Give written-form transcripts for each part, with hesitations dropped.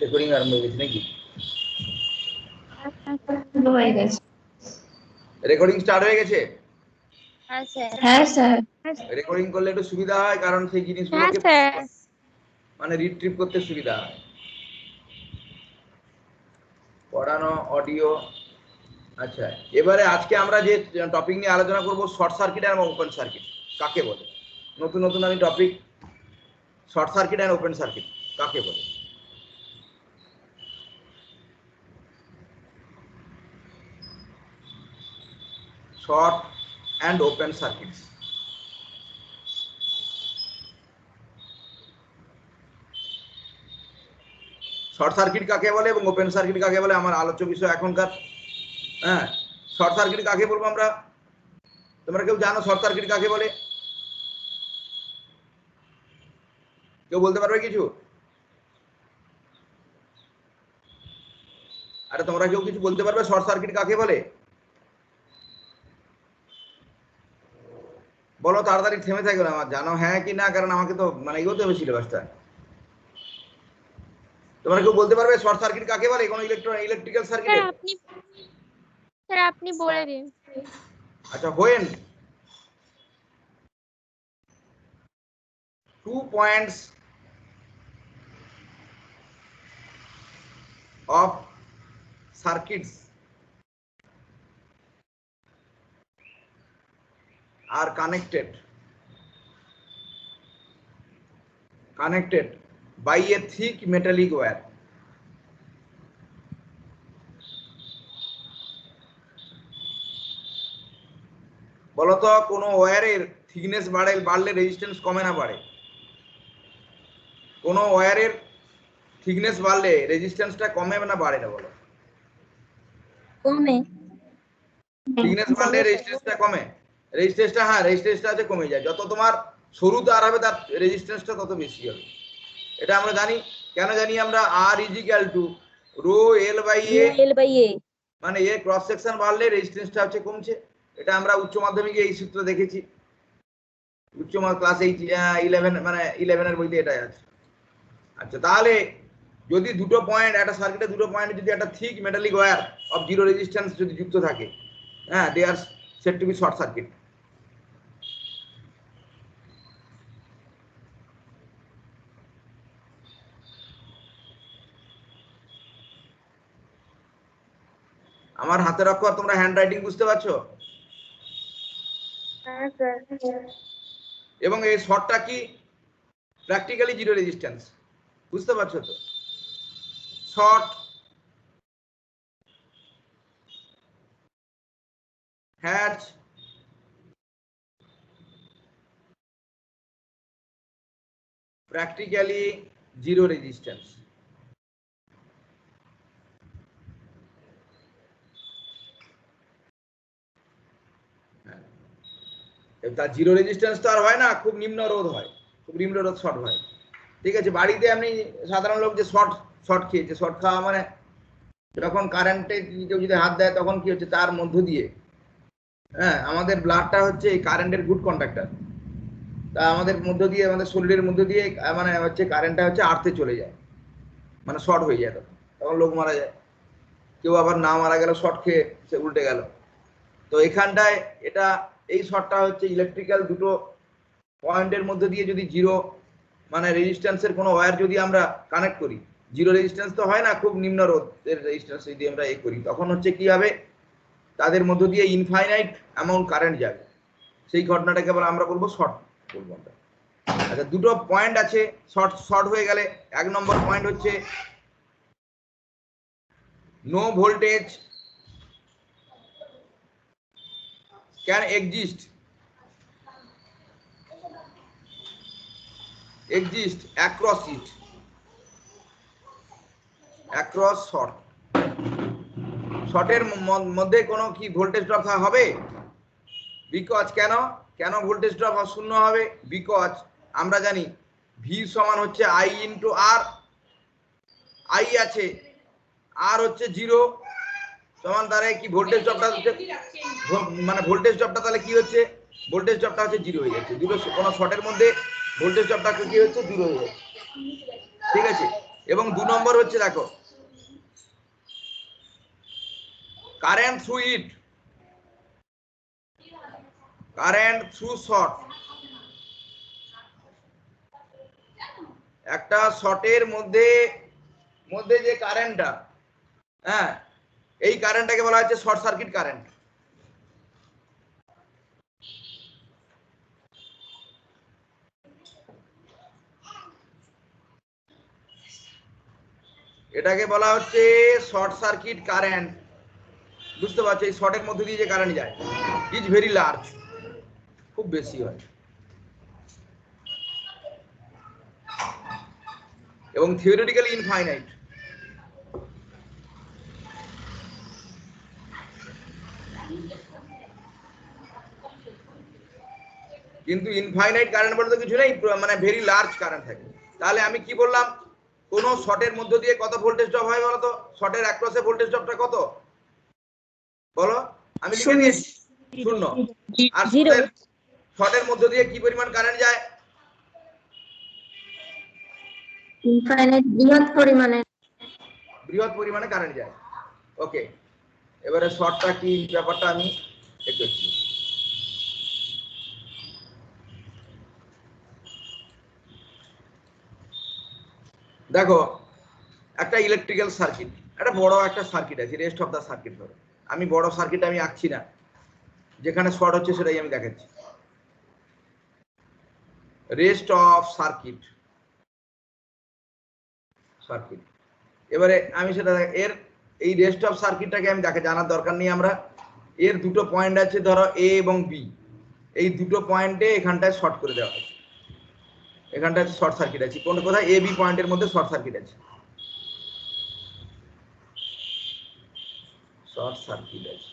Recording আরম্ভ হয়ে গেছে নাকি? হয়ে গেছে। রেকর্ডিং স্টার্ট হয়ে গেছে? হ্যাঁ স্যার। রেকর্ডিং করলে একটু সুবিধা হয়, কারণ সেই জিনিসগুলোকে মানে রিট্রিভ করতে সুবিধা হয়। পড়ানো অডিও। আচ্ছা, এবারে আজকে আমরা যে টপিক নিয়ে আলোচনা করব, শর্ট সার্কিট আর ওপেন সার্কিট কাকে বলে। নতুন নতুন আমি টপিক, শর্ট সার্কিট আর ওপেন সার্কিট কাকে বলে। Short and open circuit. Short circuit কাকে বলে এবং ওপেন সার্কিট কাকে বলে আমার আলোচ্য বিষয় এখনকার। হ্যাঁ, শর্ট সার্কিট কাকে বলবো আমরা? তোমরা কেউ জানো শর্ট সার্কিট কাকে বলে? কেউ বলতে পারবে কিছু? আরে তোমরা কেউ কিছু বলতে পারবে শর্ট সার্কিট কাকে বলে? বলো, তাড়াতাড়ি থেমে থাকবে না, আমার জানো হ্যাঁ কি না, কারণ আমাকে তো মানে এগোতে হবে সিলেবাসটা। তোমরা কেউ বলতে পারবে শর্ট সার্কিট কাকে বলে? কোন ইলেকট্রিক্যাল সার্কিটে? আপনি বলে দিন। আচ্ছা, when 2 points of circuits are connected by a thick metallic wire. বলতো কোন ওয়্যারের থিকনেস বাড়লে রেজিস্ট্যান্স কমে না বাড়ে? কোন ওয়্যারের থিকনেস বাড়লে রেজিস্ট্যান্সটা কমে না বাড়ে না বলো? কমে। থিকনেস বাড়লে রেজিস্ট্যান্সটা কমে। রেজিস্ট্যান্সটা হ্যাঁ, রেজিস্ট্যান্সটা আছে কমে যায়। যত তোমার সরু তার হবে তার রেজিস্ট্যান্সটা তত বেশি হবে। এটা আমরা জানি। কেন জানি আমরা? R equal to rho L by A, মানে এ ক্রস সেকশন বাড়লে রেজিস্ট্যান্সটা হচ্ছে কমছে। এটা আমরা উচ্চ মাধ্যমিকে এই সূত্র দেখেছি, উচ্চ ক্লাস 11 মানে 11 এর বইতে এটাই আছে। আচ্ছা, তাহলে যদি দুটো পয়েন্ট, একটা সার্কিটে দুটো পয়েন্ট যদি একটা thick metallic wire of zero resistance যদি যুক্ত থাকে, হ্যাঁ, they are said to be short circuit. আমার হাতের অক্ষর তোমরা হ্যান্ড রাইটিং বুঝতে পারছো? এবং এই শর্টটা কি? প্র্যাকটিক্যালি জিরো রেজিস্ট্যান্স, বুঝতে পারছো তো? Short has practically zero resistance. তার জিরো রেজিস্ট্যান্স তো আর হয় না, খুব নিম্ন রোধ হয়, খুব নিম্ন রোধ শর্ট হয়। ঠিক আছে, বাড়িতে আপনি সাধারণ লোক যে শর্ট খেয়েছে, শর্ট খাওয়া মানে যখন কারেন্টে কেউ যদি হাত দেয় তখন কি হচ্ছে, তার মধ্য দিয়ে, হ্যাঁ, আমাদের ব্লাডটা হচ্ছে এই কারেন্টের গুড কন্ডাক্টর। তা আমাদের মধ্য দিয়ে, আমাদের শরীরের মধ্য দিয়ে মানে হচ্ছে কারেন্টটা হচ্ছে আর্থে চলে যায়, মানে শর্ট হয়ে যায়, তখন লোক মারা যায়। কেউ আবার না মারা গেল শর্ট খেয়ে, সে উল্টে গেল। তো এখানটায় এটা, এই শর্টটা হচ্ছে ইলেকট্রিক্যাল দুটো পয়েন্টের মধ্যে দিয়ে যদি জিরো মানে রেজিস্ট্যান্সের কোনো ওয়্যার যদি আমরা কানেক্ট করি, জিরো রেজিস্ট্যান্স তো হয় না, খুব নিম্ন রোধের রেজিস্ট্যান্স যদি আমরা করি, তখন হচ্ছে কি হবে, তাদের মধ্য দিয়ে ইনফাইনাইট অ্যামাউন্ট কারেন্ট যাবে। সেই ঘটনাটাকে আবার আমরা বলবো শর্ট বলবো আমরা। আচ্ছা, দুটো পয়েন্ট আছে শর্ট হয়ে গেলে। এক নম্বর পয়েন্ট হচ্ছে no voltage can exist across it, across শর্টের মধ্যে কোনো কি ভোল্টেজ ড্রপ হবে? বিকজ কেন ভোল্টেজ ড্রপ শূন্য হবে? বিকজ আমরা জানি ভি সমান হচ্ছে আই ইন্টু আর। আই আছে, আর হচ্ছে জিরো, সমান তাহলে কি ভোল্টেজ ড্রপটা হচ্ছে, মানে ভোল্টেজ ড্রপটা তাহলে কি হচ্ছে, ভোল্টেজ ড্রপটা হচ্ছে জিরো হয়ে যাচ্ছে। দুটো কোনো শর্টের মধ্যে ভোল্টেজ ড্রপটা কি হচ্ছে, জিরো হয়ে যাচ্ছে। ঠিক আছে, এবং 2 নম্বর হচ্ছে দেখো current through it, current through short. একটা শর্টের মধ্যে মধ্যে যে কারেন্টটা, হ্যাঁ, এই কারেন্টটাকে বলা হচ্ছে শর্ট সার্কিট কারেন্ট। এটাকে বলা হচ্ছে শর্ট সার্কিট কারেন্ট। বুঝতে পারছো? এই শর্টের মধ্যে দিয়ে যে কারেন্ট যায় ইজ ভেরি লার্জ, খুব বেশি হয় এবং থিওরিটিক্যালি ইনফাইনাইট। কিন্তু ইনফাইনাইট কারেন্ট বলতে কিছু নেই, মানে ভেরি লার্জ কারেন্ট থাকে। তাহলে আমি কি বললাম, কোন শর্টের মধ্য দিয়ে কত ভোল্টেজ ড্রপ হয় বলো তো? শর্টের অ্যাক্রসে ভোল্টেজ ড্রপটা কত বলো? আমি লিখে দিয়েছি 0। আর শর্টের মধ্য দিয়ে কি পরিমাণ কারেন্ট যায়? ইনফাইনাইট, বৃহৎ পরিমাণে কারেন্ট যায়। ওকে, এবারে শর্টটা কি ব্যাপারটা আমি একটু দেখো। একটা ইলেকট্রিক্যাল সার্কিট, একটা বড় একটা সার্কিট আছে, রেস্ট অফ দা সার্কিট ধরো। আমি বড় সার্কিট আমি আঁকছি না, যেখানে শর্ট হচ্ছে সেটাই আমি দেখাচ্ছি। Rest of circuit, circuit. এবারে আমি সেটা এর এই রেস্ট অফ সার্কিটটাকে আমি দেখে জানার দরকার নেই আমরা। এর দুটো পয়েন্ট আছে ধরো এ এবং বি, এই দুটো পয়েন্টে এখানটায় শর্ট করে দেওয়া আছে, এখানটায় শর্ট সার্কিট আছে। কোথায়? এ বি পয়েন্টের মধ্যে শর্ট সার্কিট আছে, শর্ট সার্কিট আছে।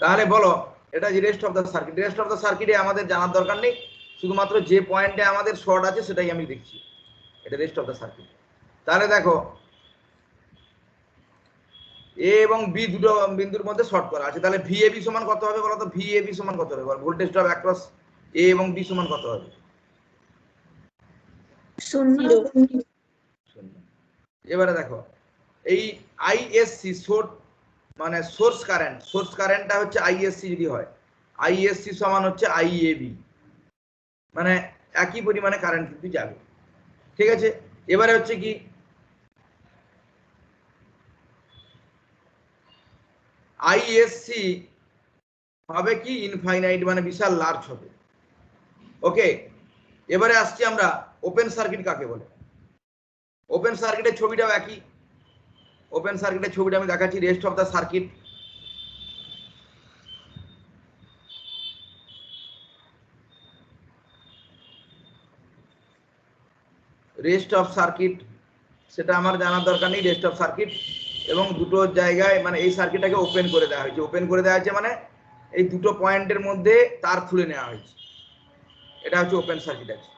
তাহলে বলো এটা যে rest of the circuit. Rest of the সার্কিটে আমাদের জানার দরকার নেই, শুধুমাত্র যে পয়েন্টে আমাদের শর্ট আছে সেটাই আমি দেখছি, এটা রেস্ট অফ দ্য সার্কিট। তাহলে দেখো এ এবং বি দুটো বিন্দুর মধ্যে শর্ট করা আছে, তাহলে ভি এ বি সমান কত হবে বলো তো? ভি এ বি সমান কত হবে বল? ভোল্টেজ ড্রপ অ্যাক্রস এ এবং বি সমান কত হবে? 0। এবারে দেখো এই আইএসসি সোর্স, মানে সোর্স কারেন্ট, সোর্স কারেন্টটা হচ্ছে আইএসসি যদি হয়, আইএসসি সমান হচ্ছে আইএবি, মানে একই পরিমাণে কারেন্ট কিন্তু যাবে। ঠিক আছে, এবারে হচ্ছে কি আইএসসি হবে কি ইনফাইনাইট, মানে বিশাল লার্জ হবে। ওকে, এবারে আসছি আমরা ওপেন সার্কিট কাকে বলে। ওপেন সার্কিটের ছবিটাও একই। ওপেন সার্কিটের ছবিটা আমি দেখাচ্ছি। Rest of the circuit, rest of circuit সেটা আমার জানার দরকার নেই। রেস্ট অফ সার্কিট এবং দুটো জায়গায় মানে এই সার্কিটটাকে ওপেন করে দেওয়া হয়েছে। ওপেন করে দেওয়া হয়েছে মানে এই দুটো পয়েন্টের মধ্যে তার খুলে নেওয়া হয়েছে, এটা হচ্ছে ওপেন সার্কিট আছে।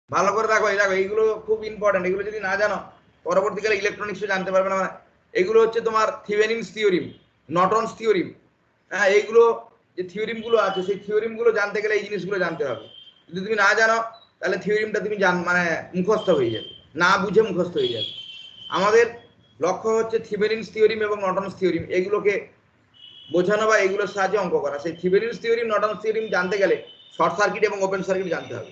ভালো করে দেখো, এই দেখো এইগুলো খুব ইম্পর্টেন্ট, এগুলো যদি না জানো পরবর্তীকালে ইলেকট্রনিক্সও জানতে পারবে না। মানে এগুলো হচ্ছে তোমার থিভেনিনস থিওরিম, নর্টনস থিওরিম, হ্যাঁ, এইগুলো যে থিওরিমগুলো আছে সেই থিওরিমগুলো জানতে গেলে এই জিনিসগুলো জানতে হবে। যদি তুমি না জানো তাহলে থিওরিমটা তুমি মানে মুখস্থ হয়ে যাবে, না বুঝে মুখস্থ হয়ে যাবে। আমাদের লক্ষ্য হচ্ছে থিভেনিনস থিওরিম এবং নর্টনস থিওরিম এগুলোকে বোঝানো বা এগুলোর সাহায্যে অঙ্ক করা। সেই থিভেনিনস থিওরিম, নর্টনস থিওরিম জানতে গেলে শর্ট সার্কিট এবং ওপেন সার্কিট জানতে হবে।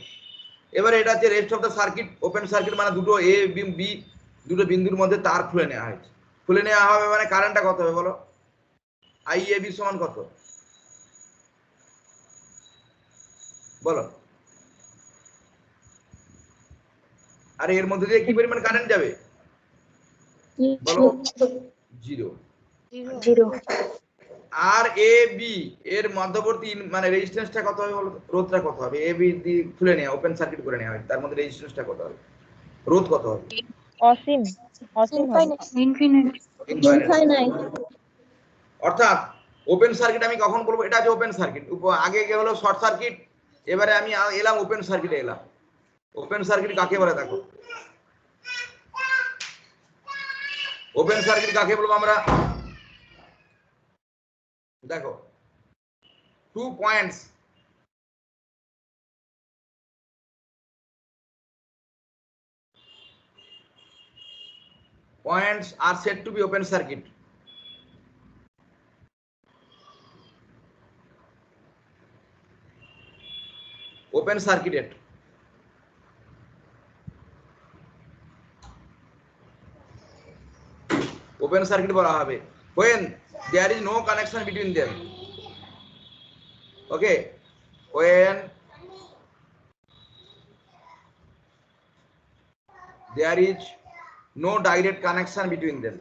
এবারে এটা হচ্ছে rest of the circuit. Open circuit মানে দুটো এ বি দুটো বিন্দুর মধ্যে তার খুলে নেওয়া হয়েছে। খুলে নেওয়া হবে মানে কারেন্টটা কত হবে বলো? আই এ বি সমান কত বলো? আর এর মধ্যে দিয়ে কি পরিমাণ কারেন্ট যাবে বলো? 0। আর এ বি এর মধ্যবর্তী মানে রেজিস্ট্যান্সটা কত হবে বলো? রোধটা কত হবে? এ বি দিয়ে খুলে নেওয়া, ওপেন সার্কিট করে নেওয়া হয়, তার মধ্যে রেজিস্ট্যান্সটা কত হবে? রোধ কত হবে? অসীম, অসীম হবে। ইনফাইনাইট। অর্থাৎ ওপেন সার্কিট আমি কখন বলবো? এটা হচ্ছে ওপেন সার্কিট। আগে হলো শর্ট সার্কিট, এবারে আমি এলাম ওপেন সার্কিটে এলাম। ওপেন সার্কিট কাকে বলে দেখো? ওপেন সার্কিট কাকে বলবো আমরা? দেখো 2 points points are said to be open circuit. Open circuited. Open circuit বলা হবে when there is no connection between them. Okay, when there is no direct connection between them.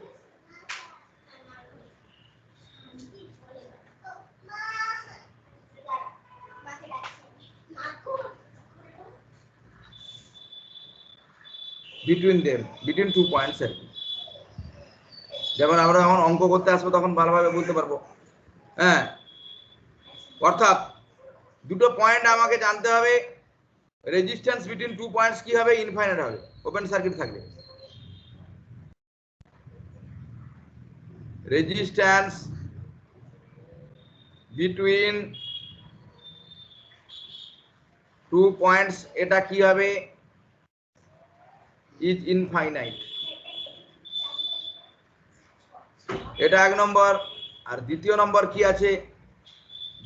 Between 2 points আর কি। যেমন আমরা যখন অঙ্ক করতে আসবো তখন ভালোভাবে বলতে পারবো। হ্যাঁ, অর্থাৎ দুটো পয়েন্ট আমাকে জানতে হবে, রেজিস্ট্যান্স বিটুইন 2 পয়েন্টস কি হবে, ইনফাইনাইট হবে ওপেন সার্কিট থাকলে। রেজিস্ট্যান্স বিটুইন 2 পয়েন্টস এটা কি হবে, ইজ ইনফাইনাইট। এটা এক নম্বর। আর দ্বিতীয় নম্বর কি আছে,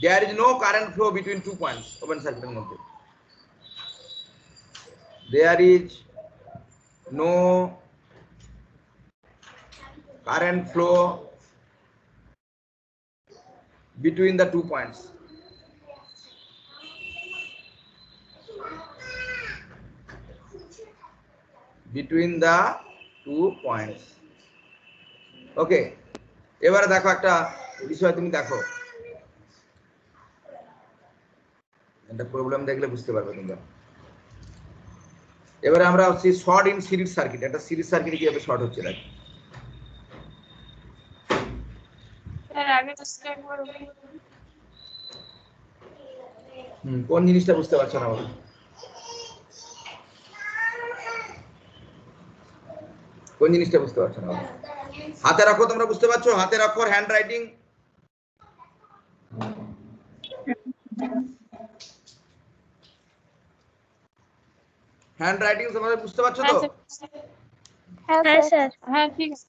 there is no current flow between 2 points open সার্কিটের মধ্যে। There is no current flow between the 2 points. Between the 2 points. Okay, এবারে দেখো একটা বিষয়, তুমি দেখো একটা প্রবলেম দেখলে বুঝতে পারবে তোমরা। এবারে আমরা হচ্ছে শর্ট ইন সিরিজ সার্কিট, একটা সিরিজ সার্কিট কিভাবে শর্ট হচ্ছে দেখ। কোন জিনিসটা বুঝতে পারছো না বলো, কোন জিনিসটা বুঝতে পারছো না? হাতে রাখো, তোমরা বুঝতে পারছো? হাতে রাখো, হ্যান্ড রাইটিং। হ্যান্ড রাইটিং তোমরা বুঝতে পারছো তো? হ্যাঁ স্যার। হ্যাঁ ঠিক আছে।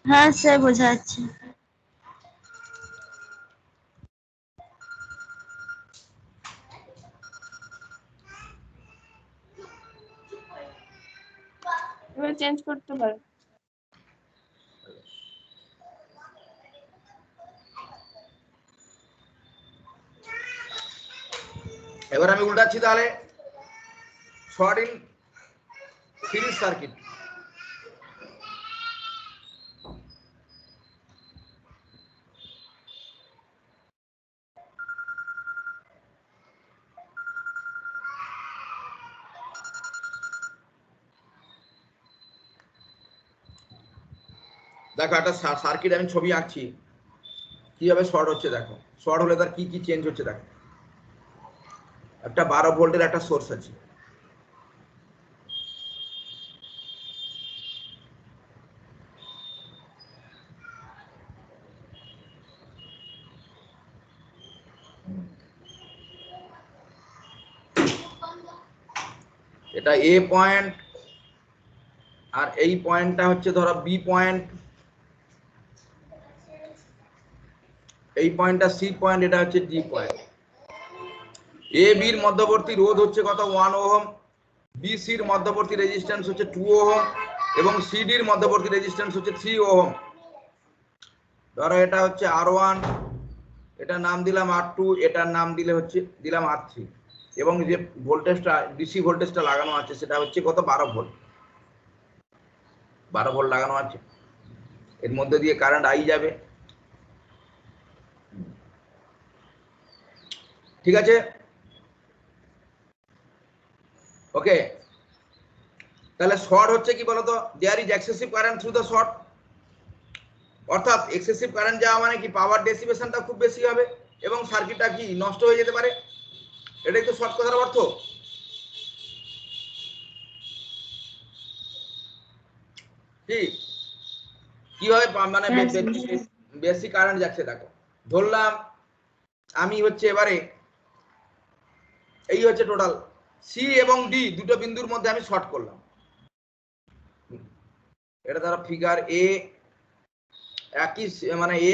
হ্যাঁ স্যার, বোঝা যাচ্ছে। এবার চেঞ্জ করতে পারো। এবার আমি উল্টাচ্ছি, তাহলে শর্ট ইন সিরিজ সার্কিট। দেখো একটা সার্কিট আমি ছবি আঁকছি, কিভাবে শর্ট হচ্ছে দেখো। শর্ট হলে তার কি কি চেঞ্জ হচ্ছে দেখো। একটা 12 ভোল্টের একটা সোর্স আছে, এটা এ পয়েন্ট, আর এই পয়েন্টটা হচ্ছে ধরো বি পয়েন্ট, এই পয়েন্টটা সি পয়েন্ট, এটা হচ্ছে ডি পয়েন্ট। এ বির মধ্যবর্তী রোধ হচ্ছে কত, 1 ওহম। বি সির মধ্যবর্তী রেজিস্ট্যান্স হচ্ছে 2 ওহম এবং সিডির মধ্যবর্তী রেজিস্ট্যান্স হচ্ছে 3 ওহম। ধরো এটা হচ্ছে R1, এটার নাম দিলাম R2, এটার নাম দিলাম R3, এবং যে ভোল্টেজটা ডিসি ভোল্টেজটা লাগানো আছে সেটা হচ্ছে কত, 12 ভোল্ট। 12 ভোল্ট লাগানো আছে, এর মধ্যে দিয়ে কারেন্ট আই যাবে। ঠিক আছে, ওকে। তাহলে শর্ট হচ্ছে কি বলতো, there is excessive current through the short. অর্থাৎ এক্সেসিভ কারেন্ট যাওয়া মানে কি, পাওয়ার ডেসিপেশনটা খুব বেশি হবে এবং সার্কিটটা কি নষ্ট হয়ে যেতে পারে। এটাই তো শর্ট কথার অর্থ। ঠিক কিভাবে মানে বেশি কারেন্ট যাচ্ছে দেখো। ধরলাম আমি হচ্ছে এবারে এই হচ্ছে টোটাল সি এবং ডি দুটো বিন্দুর মধ্যে আমি শর্ট করলাম। এটা ধরো ফিগার এ, একই মানে এ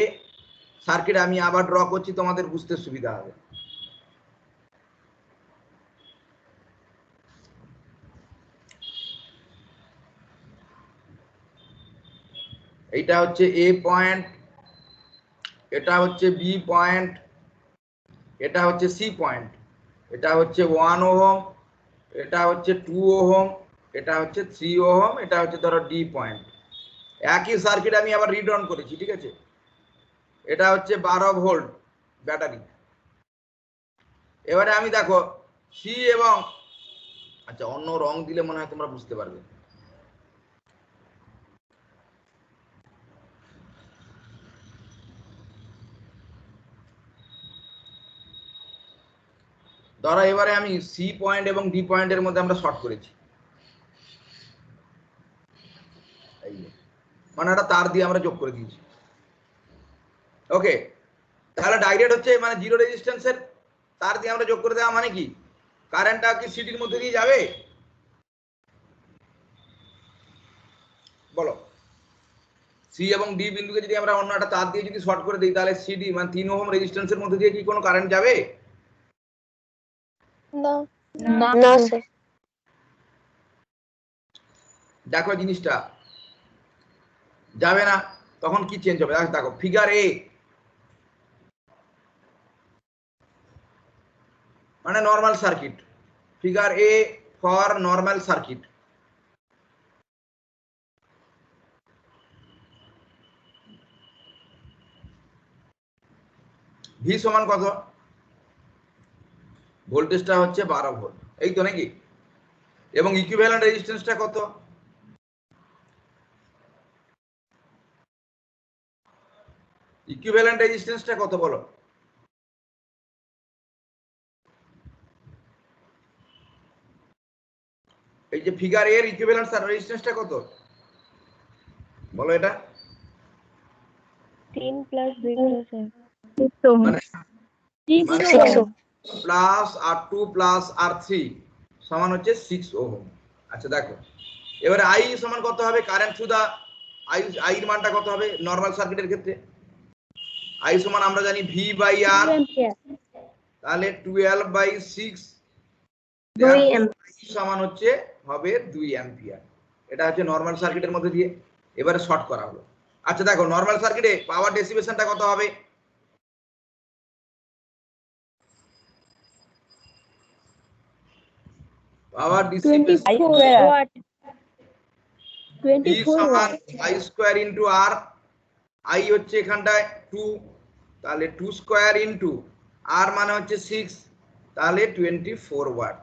সার্কিট আমি আবার ড্র করছি, তোমাদের বুঝতে সুবিধা হবে। এইটা হচ্ছে এ পয়েন্ট, এটা হচ্ছে বি পয়েন্ট, এটা হচ্ছে সি পয়েন্ট, এটা হচ্ছে 1 ওহম, এটা হচ্ছে 2 ওহম, এটা হচ্ছে 3 ওহম, এটা হচ্ছে ধরো ডি পয়েন্ট। একই সার্কিট আমি আবার রিড অন করেছি, ঠিক আছে। এটা হচ্ছে 12 ভোল্ট ব্যাটারি। এবারে আমি দেখো সি এবং, আচ্ছা অন্য রং দিলে মনে হয় তোমরা বুঝতে পারবে। ধরো এবারে আমি সি পয়েন্ট এবং ডি পয়েন্টের মধ্যে আমরা শর্ট করেছি, এই মানে একটা তার দিয়ে আমরা যোগ করে দিয়েছি। ওকে, তাহলে ডাইরেক্ট হচ্ছে মানে জিরো রেজিস্ট্যান্সের তার দিয়ে আমরা যোগ করে দেওয়া মানে কি, কারেন্টটা কি সিটির মধ্যে দিয়ে যাবে বলো? সি এবং ডি বিন্দুকে যদি আমরা অন্য একটা তার দিয়ে যদি শর্ট করে দিই, তাহলে সিডি মানে 3 ওহম রেজিস্ট্যান্সের মধ্যে দিয়ে কি কোনো কারেন্ট যাবে? না না স্যার। দেখো জিনিসটা যাবে না, তখন কি চেঞ্জ হবে দেখো ফিগার এ, মানে normal circuit, figure A for normal circuit. V সমান কত? ভোল্টেজটা হচ্ছে 12 ভোল্ট, এই তো নাকি? এবং ইকুইভ্যালেন্ট রেজিস্ট্যান্সটা কত? ইকুইভ্যালেন্ট রেজিস্ট্যান্সটা কত বলো? এই যে ফিগার এর ইকুইভ্যালেন্ট রেজিস্ট্যান্সটা কত বলো? এটা 3 প্লাস 2 প্লাস মানে প্লাস আর 2 প্লাস আর 3 সমান হচ্ছে 6 ওহম। আচ্ছা দেখো এবারে আই সমান কত হবে? কারেন্ট থ্রু দা আই এর মানটা কত হবে নরমাল সার্কিটের ক্ষেত্রে? আই সমান আমরা জানি ভি বাই আর, তাহলে 12/6 সমান হচ্ছে হবে 2 অ্যাম্পিয়ার। এটা হচ্ছে নরমাল সার্কিটের মধ্যে দিয়ে এবারে শর্ট করা হলো। আচ্ছা দেখো নরমাল সার্কিটে পাওয়ার ডেসিপেশনটা কত হবে? পাওয়ার ডিসিপেশন 24 ওয়াট। E সমান I square into R, I হচ্ছে এখানটায় 2, তাহলে 2 স্কয়ার ইনটু R মানে হচ্ছে 6, তাহলে 24 ওয়াট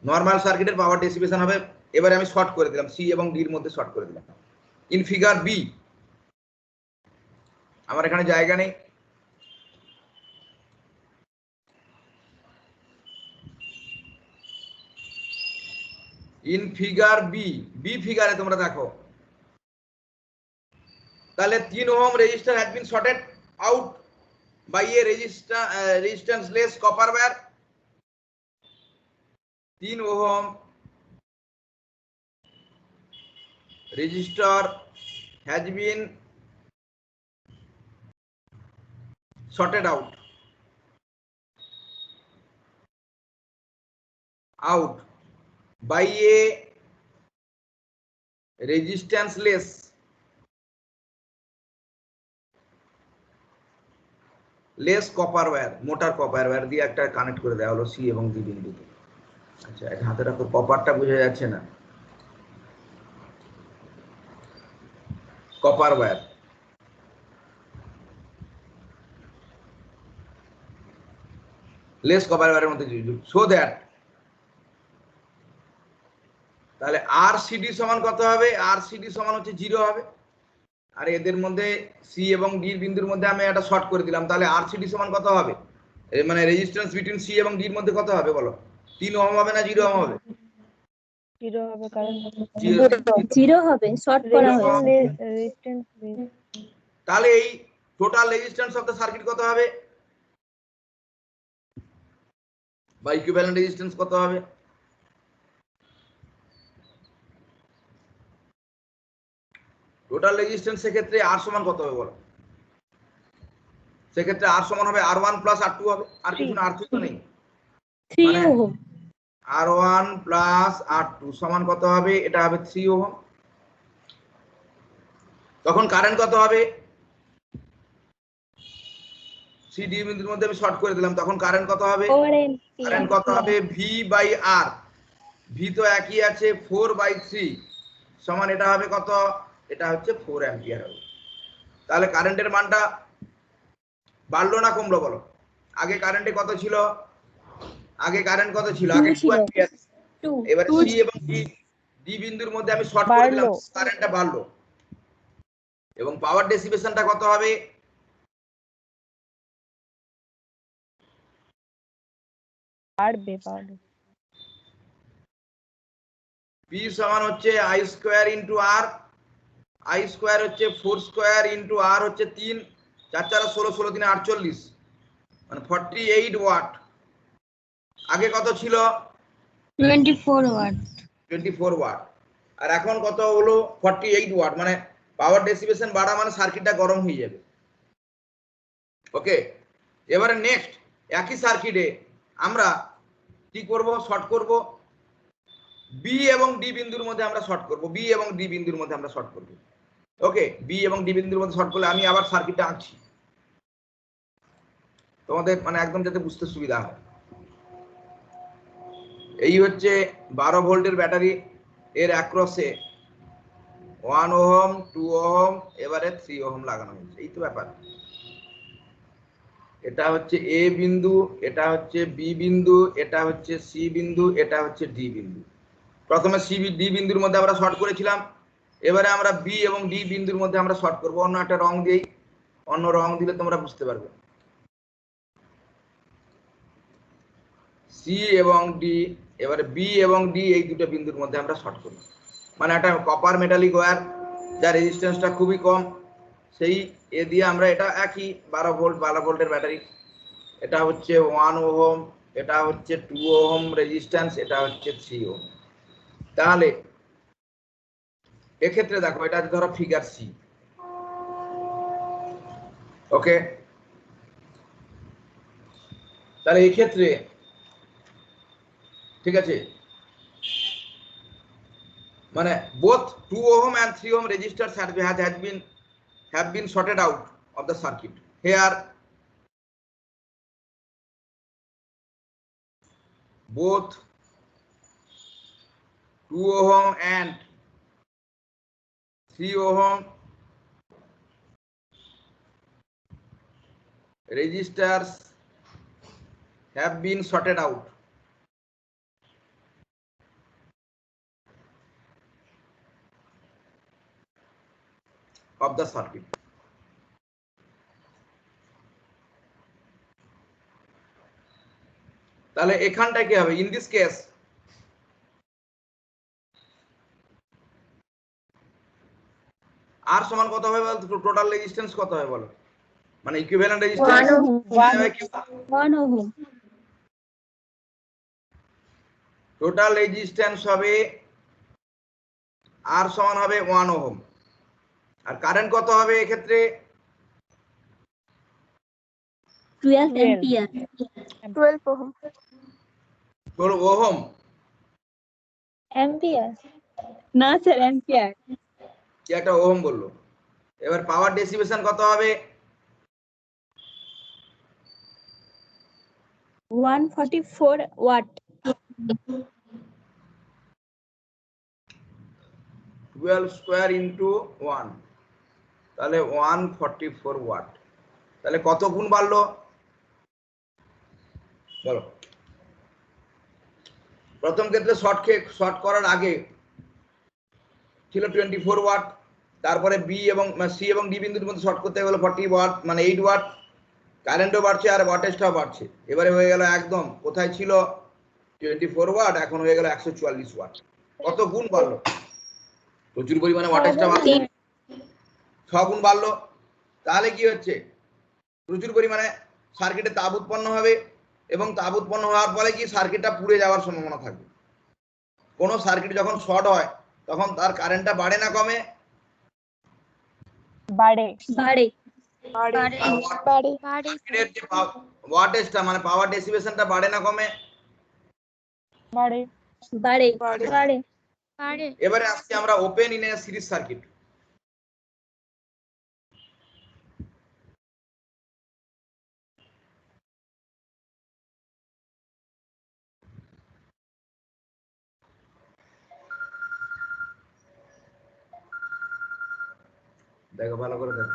নরমাল সার্কিটের পাওয়ার ডেসিপেশন হবে। এবারে আমি শর্ট করে দিলাম, সি এবং ডি এর মধ্যে শর্ট করে দিলাম। ইন ফিগার বি, আমার এখানে জায়গা নেই, ইন ফিগার বি, বি ফিগারে তোমরা দেখো তাহলে 3 ohm resistor has been shorted out by a resistanceless copper wire. 3 ohm resistor has been sorted out by a resistance-less copper wire, মোটার কপার ওয়্যার দিয়ে একটা কানেক্ট করে দেওয়া হলো সি এবং ডি বিন্দুতে। আচ্ছা এটা হাতে রাখো, কপারটা বোঝা যাচ্ছে না, কপার ওয়্যার লেস কপার ওয়্যারের মধ্যে সো দ্যাট, তাহলে আর সিডি সমান কত হবে? আর সিডি সমান হচ্ছে 0 হবে। আর এদের মধ্যে সি এবং ডি বিন্দুর মধ্যে আমি একটা শর্ট করে দিলাম, তাহলে আর সিডি সমান কত হবে? মানে রেজিস্ট্যান্স বিটুইন সি এবং ডির মধ্যে কত হবে বলো? 3 ওহম হবে না 0 ওহম হবে? 0 হবে, কারণ 0 হবে, শর্ট করা হয়েছে। রেজিস্ট্যান্স তাহলে এই total resistance of the circuit কত হবে বা ইকুইভ্যালেন্ট রেজিস্ট্যান্স কত হবে? টোটাল রেজিস্ট্যান্স সেক্ষেত্রে আর সমান কত হবে বলো? সেক্ষেত্রে আর সমান হবে R1 প্লাস R2 হবে, আর কিছু না, R3 তো নেই, 3 মানে ওহম। R1 প্লাস R2 সমান কত হবে? এটা হবে 3 ওহম। তখন কারেন্ট কত হবে? সি ডি বিন্দুর মধ্যে আমি শর্ট করে দিলাম, তখন কারেন্ট কত হবে? 4 এম্পিয়ার। কারেন্ট কত হবে? ভি বাই আর, ভি তো একই আছে 4/3 সমান এটা হবে কত? এটা হচ্ছে 4 অ্যাম্পিয়ার হবে। তাহলে কারেন্টের মানটা বাড়লো না কমলো বলো? আগে কারেন্টে কত ছিল? আগে কারেন্ট কত ছিল? আগে 2 অ্যাম্পিয়ার। 2 এবারে সি এবং ডি বিন্দুর মধ্যে আমি শর্ট করে দিলাম, কারেন্টটা বাড়লো। এবং পাওয়ার ডেসিপেশনটা কত হবে? বাড়বে। পি সমান হচ্ছে I square into R, I square হচ্ছে 4 স্কোয়ার ইন্টু আর হচ্ছে 3, 4 4 16, 16 3 48, মানে 48 ওয়াট। আগে কত ছিল? 24 ওয়াট। 24 ওয়াট। আর এখন কত হলো? 48 ওয়াট। মানে পাওয়ার ডেসিপেশন বাড়া মানে সার্কিটটা গরম হয়ে যাবে। ওকে, এবারে নেক্সট একই সার্কিটে আমরা কি করব? শর্ট করব। বি এবং ডি বিন্দুর মধ্যে আমরা শর্ট করব, বি এবং ডি বিন্দুর মধ্যে আমরা শর্ট করব। ওকে, বি এবং ডি বিন্দুর মধ্যে শর্ট করলে আমি আবার সার্কিটটা আঁকছি তোমাদের, মানে একদম যাতে বুঝতে সুবিধা হয়। এই হচ্ছে 12 ভোল্টের ব্যাটারি, এর অ্যাক্রসে 1 ওহম, 2 ওহম, এবারে 3 ওহম লাগানো হয়েছে। এই তো ব্যাপার। এটা হচ্ছে এ বিন্দু, এটা হচ্ছে বি বিন্দু, এটা হচ্ছে সি বিন্দু, এটা হচ্ছে ডি বিন্দু। প্রথমে সি ডি বিন্দুর মধ্যে আমরা শর্ট করেছিলাম, এবারে আমরা বি এবং ডি বিন্দুর মধ্যে আমরা শর্ট করব। অন্য একটা রং দিই, অন্য রং দিলে তোমরা বুঝতে পারবে। সি এবং ডি, এবারে বি এবং ডি, এই দুটো বিন্দুর মধ্যে আমরা শর্ট করব। মানে একটা কপার মেটালিক ওয়্যার যার রেজিস্ট্যান্সটা খুবই কম, সেই এ দিয়ে আমরা, এটা একই 12 ভোল্টের ব্যাটারি, এটা হচ্ছে 1 ওহম, এটা হচ্ছে 2 ওহম রেজিস্ট্যান্স, এটা হচ্ছে 3 ওহম। তাহলে এক্ষেত্রে দেখো, এটা ধরো ফিগার সি। ওকে, তাহলে এই ক্ষেত্রে ঠিক আছে, মানে both 2 ohm and 3 ohm resistors have been sorted out of the circuit. Here both 2 ohm and 3 ohm resistors have been sorted out of the circuit. তাহলে এখানটা কি হবে? ইন দিস কেস আর সমান কত হবে বলতো? টোটাল রেজিস্ট্যান্স কত হবে বলো? মানে equivalent resistance 1 ohm. Total resistance হবে আর সমান হবে 1 ওহম। আর কারেন্ট কত হবে এক্ষেত্রে? 12 এম্পিয়ার। 12 ওহম। 12 ওহম এম্পিয়ার না স্যার, এম্পিয়ার। কি একটা ওহম বললো। এবার পাওয়ার ডেসিপেশন কত হবে? 144 ওয়াট। 12 স্কোয়ার ইন্টু 1, তাহলে 144 ওয়াট। তাহলে কত গুণ বাড়লো বলো? প্রথম ক্ষেত্রে শর্ট করার আগে ছিল 24 ওয়াট, তারপরে বি এবং সি এবং ডি বিন্দুর মধ্যে শর্ট করতে গেলে 40 ওয়াট, মানে 8 ওয়াট। কারেন্টও বাড়ছে আর ওয়াটেজটাও বাড়ছে। এবারে হয়ে গেল একদম, কোথায় ছিল 24 ওয়াট, এখন হয়ে গেল 144 ওয়াট। কত গুণ বাড়লো? প্রচুর পরিমাণে ওয়াটেজটা বাড়লো, 6 গুণ বাড়লো। তাহলে কি হচ্ছে? প্রচুর পরিমাণে সার্কিটে তাপ উৎপন্ন হবে, এবং তাপ উৎপন্ন হওয়ার পরে কি সার্কিটটা পুড়ে যাওয়ার সম্ভাবনা থাকবে। কোনো সার্কিট যখন শর্ট হয় তখন তার কারেন্টটা বাড়ে না কমে? বাড়ে বাড়ে সার্কিটের যে ওয়াটেজটা মানে পাওয়ার ডেসিভেশনটা বাড়ে না কমে? বাড়ে বাড়ে বাড়ে এবারে আসছি আমরা open in a series circuit. দেখো ভালো করে দেখো,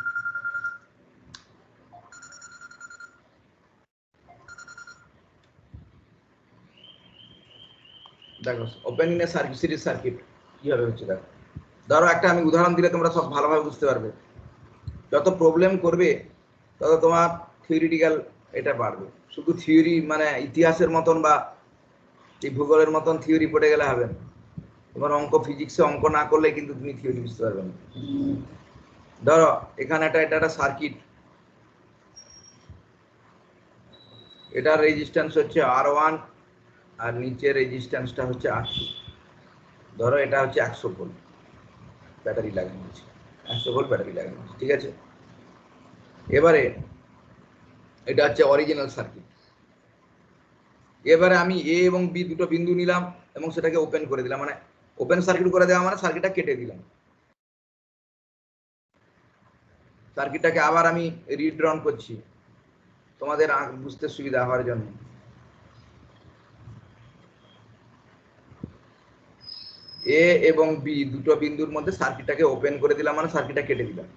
দেখো open in a circuit series circuit কিভাবে হচ্ছে দেখো। ধরো একটা আমি উদাহরণ দিলে তোমরা সব ভালোভাবে বুঝতে পারবে। যত প্রবলেম করবে তত তোমার থিওরিটিক্যাল এটা বাড়বে। শুধু থিওরি মানে ইতিহাসের মতন বা এই ভূগোলের মতন থিওরি পড়ে গেলে হবে না। তোমার অঙ্ক ফিজিক্সে অঙ্ক না করলে কিন্তু তুমি থিওরি বুঝতে পারবে না। ধরো এখানে এটা একটা সার্কিট, এটার রেজিস্ট্যান্স হচ্ছে R1 আর নিচের রেজিস্ট্যান্সটা হচ্ছে R2। ধরো এটা হচ্ছে 100 ভোল্ট ব্যাটারি লাগানো আছে, 100 ভোল্ট ব্যাটারি লাগানো আছে, ঠিক আছে। এবারে এটা হচ্ছে অরিজিনাল সার্কিট। এবারে আমি এ এবং বি দুটো বিন্দু নিলাম এবং সেটাকে ওপেন করে দিলাম, মানে ওপেন সার্কিট করে দেওয়া মানে সার্কিটটা কেটে দিলাম। সার্কিটটাকে আবার আমি রিড্রন করছি তোমাদের বুঝতে সুবিধা হওয়ার জন্য। এ এবং বি দুটো বিন্দুর মধ্যে সার্কিটটাকে ওপেন করে দিলাম মানে সার্কিটটা কেটে দিলাম,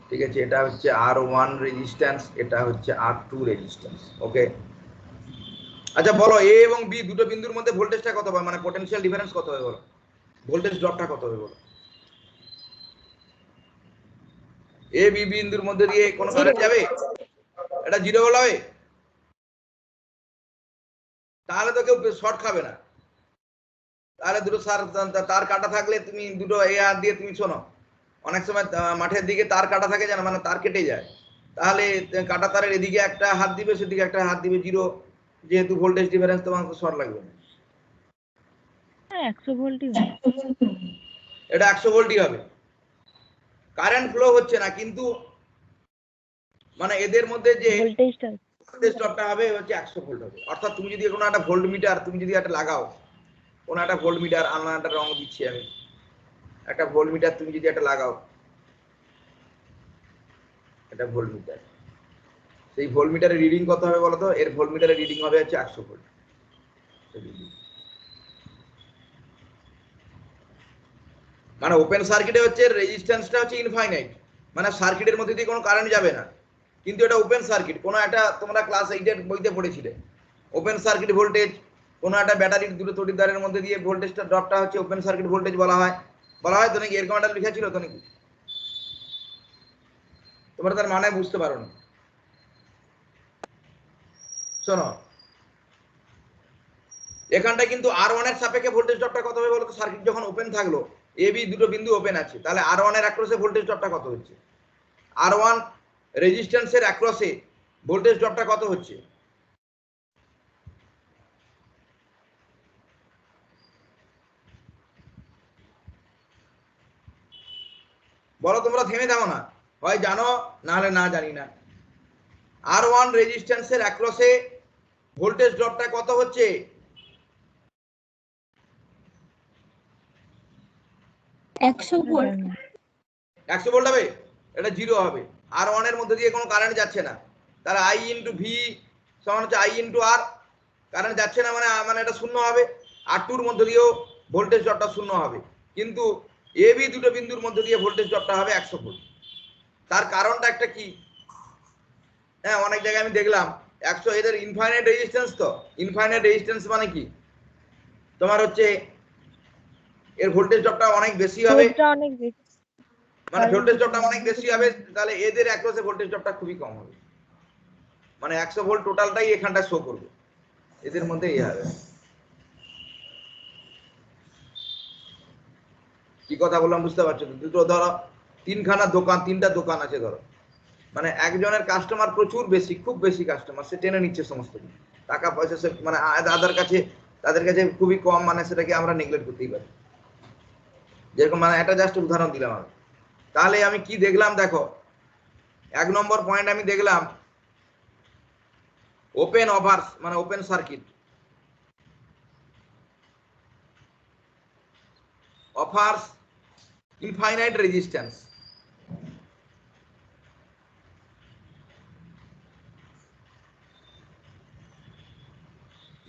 ঠিক আছে। এটা হচ্ছে R1 রেজিস্ট্যান্স, এটা হচ্ছে R2 রেজিস্ট্যান্স, ওকে। আচ্ছা বলো এ এবং বি দুটো বিন্দুর মধ্যে ভোল্টেজটা কত হবে, মানে পটেনশিয়াল ডিফারেন্স কত হবে বলো, ভোল্টেজ ড্রপটা কত হবে বলো। এ বি বিন্দুর মধ্যে দিয়ে কোনো কারেন্ট যাবে? এটা 0 ভোল্ট হবে? তাহলে তো কেউ শর্ট খাবে না। তাহলে দুটো তার কাটা থাকলে তুমি দুটো এ হাত দিয়ে তুমি শোনো, অনেক সময় মাঠের দিকে তার কাটা থাকে জানো, মানে তার কেটে যায়, তাহলে কাটা তারের এদিকে একটা হাত দিবে সেদিকে একটা হাত দিবে, 0, যেহেতু ভোল্টেজ ডিফারেন্স তোমার শর্ট লাগবে না। 100 ভোল্টই এটা 100 ভোল্টই হবে, কারেন্ট ফ্লো হচ্ছে না, কিন্তু মানে এদের মধ্যে যে ভোল্টেজটা ভোল্টেজ ড্রপটা হবে হচ্ছে 100 ভোল্ট হবে। অর্থাৎ তুমি যদি কোনো একটা ভোল্ট মিটার তুমি যদি একটা লাগাও, কোনো একটা ভোল্ট মিটার, আলাদা একটা রং দিচ্ছি আমি, একটা ভোল্ট মিটার তুমি যদি একটা লাগাও, এটা ভোল্ট মিটার, সেই ভোল্ট মিটারের রিডিং কত হবে বলো তো? এর ভোল্ট মিটারের রিডিং হবে হচ্ছে 100 ভোল্ট। মানে ওপেন সার্কিটে হচ্ছে রেজিস্ট্যান্সটা হচ্ছে ইনফাইনাইট, মানে সার্কিটের মধ্যে দিয়ে কোনো কারেন্ট যাবে না, কিন্তু এটা ওপেন সার্কিট। কোনো একটা তোমরা ক্লাস 8 বইতে পড়েছিলে ওপেন সার্কিট ভোল্টেজ, কোনো একটা ব্যাটারির দুটো তড়িৎদ্বারের মধ্যে দিয়ে ভোল্টেজটা ড্রপটা হচ্ছে ওপেন সার্কিট ভোল্টেজ বলা হয়, বলা হয় তো নাকি? এরকম একটা লেখা ছিল তো নাকি? তোমরা তার মানে বুঝতে পারো না। শোনো এখানটায় কিন্তু R1 এর সাপেক্ষে ভোল্টেজ ড্রপটা কত হবে বলো তো? সার্কিট যখন ওপেন থাকলো, এ বি দুটো বিন্দু ওপেন আছে, তাহলে R1 এর অ্যাক্রসে ভোল্টেজ ড্রপটা কত হচ্ছে? R1 রেজিস্ট্যান্সের অ্যাক্রসে ভোল্টেজ ড্রপটা কত হচ্ছে? বলো, তোমরা থেমে যাও না, হয় জানো না হলে না জানি না। R1 রেজিস্ট্যান্সের অ্যাক্রসে ভোল্টেজ ড্রপটা কত হচ্ছে? 100 ভোল্ট 100 ভোল্ট হবে? এটা 0 হবে। R1 এর মধ্যে দিয়ে কোনো কারেন্ট যাচ্ছে না, তাহলে I ইন্টু ভি সমান হচ্ছে I ইন্টু আর, কারেন্ট যাচ্ছে না মানে এটা শূন্য হবে। R2 এর মধ্যে দিয়েও ভোল্টেজ ড্রপটা শূন্য হবে, কিন্তু এ বি দুটো বিন্দুর মধ্যে দিয়ে ভোল্টেজ ড্রপটা হবে 100 ভোল্ট। তার কারণটা একটা কি? হ্যাঁ, অনেক জায়গায় আমি দেখলাম 100, এদের ইনফাইনাইট রেজিস্ট্যান্স। তো ইনফাইনাইট রেজিস্ট্যান্স মানে কি? তোমার হচ্ছে এর ভোল্টেজ ড্রপটা অনেক বেশি হবে, অনেক বেশি, মানে ভোল্টেজ ড্রপটা অনেক বেশি হবে, তাহলে এদের অ্যাক্রসে ভোল্টেজ ড্রপটা খুবই কম হবে, মানে 100 ভোল্ট টোটালটাই এখানটা শো করবে, এদের মধ্যে এই হবে। কি কথা বললাম বুঝতে পারছো? দুটো ধরো তিনটা দোকান আছে ধরো, মানে একজনের কাস্টমার প্রচুর বেশি, খুব বেশি কাস্টমার, সে টেনে নিচ্ছে সমস্ত কিছু, টাকা পয়সা সে মানে তাদের কাছে খুবই কম, মানে সেটাকে আমরা নেগলেক্ট করতেই পারি। যেরকম মানে একটা জাস্ট উদাহরণ দিলাম আমি। তাহলে আমি কি দেখলাম দেখো, 1 নম্বর পয়েন্ট আমি দেখলাম ওপেন ওভার্স মানে open circuit offers infinite resistance.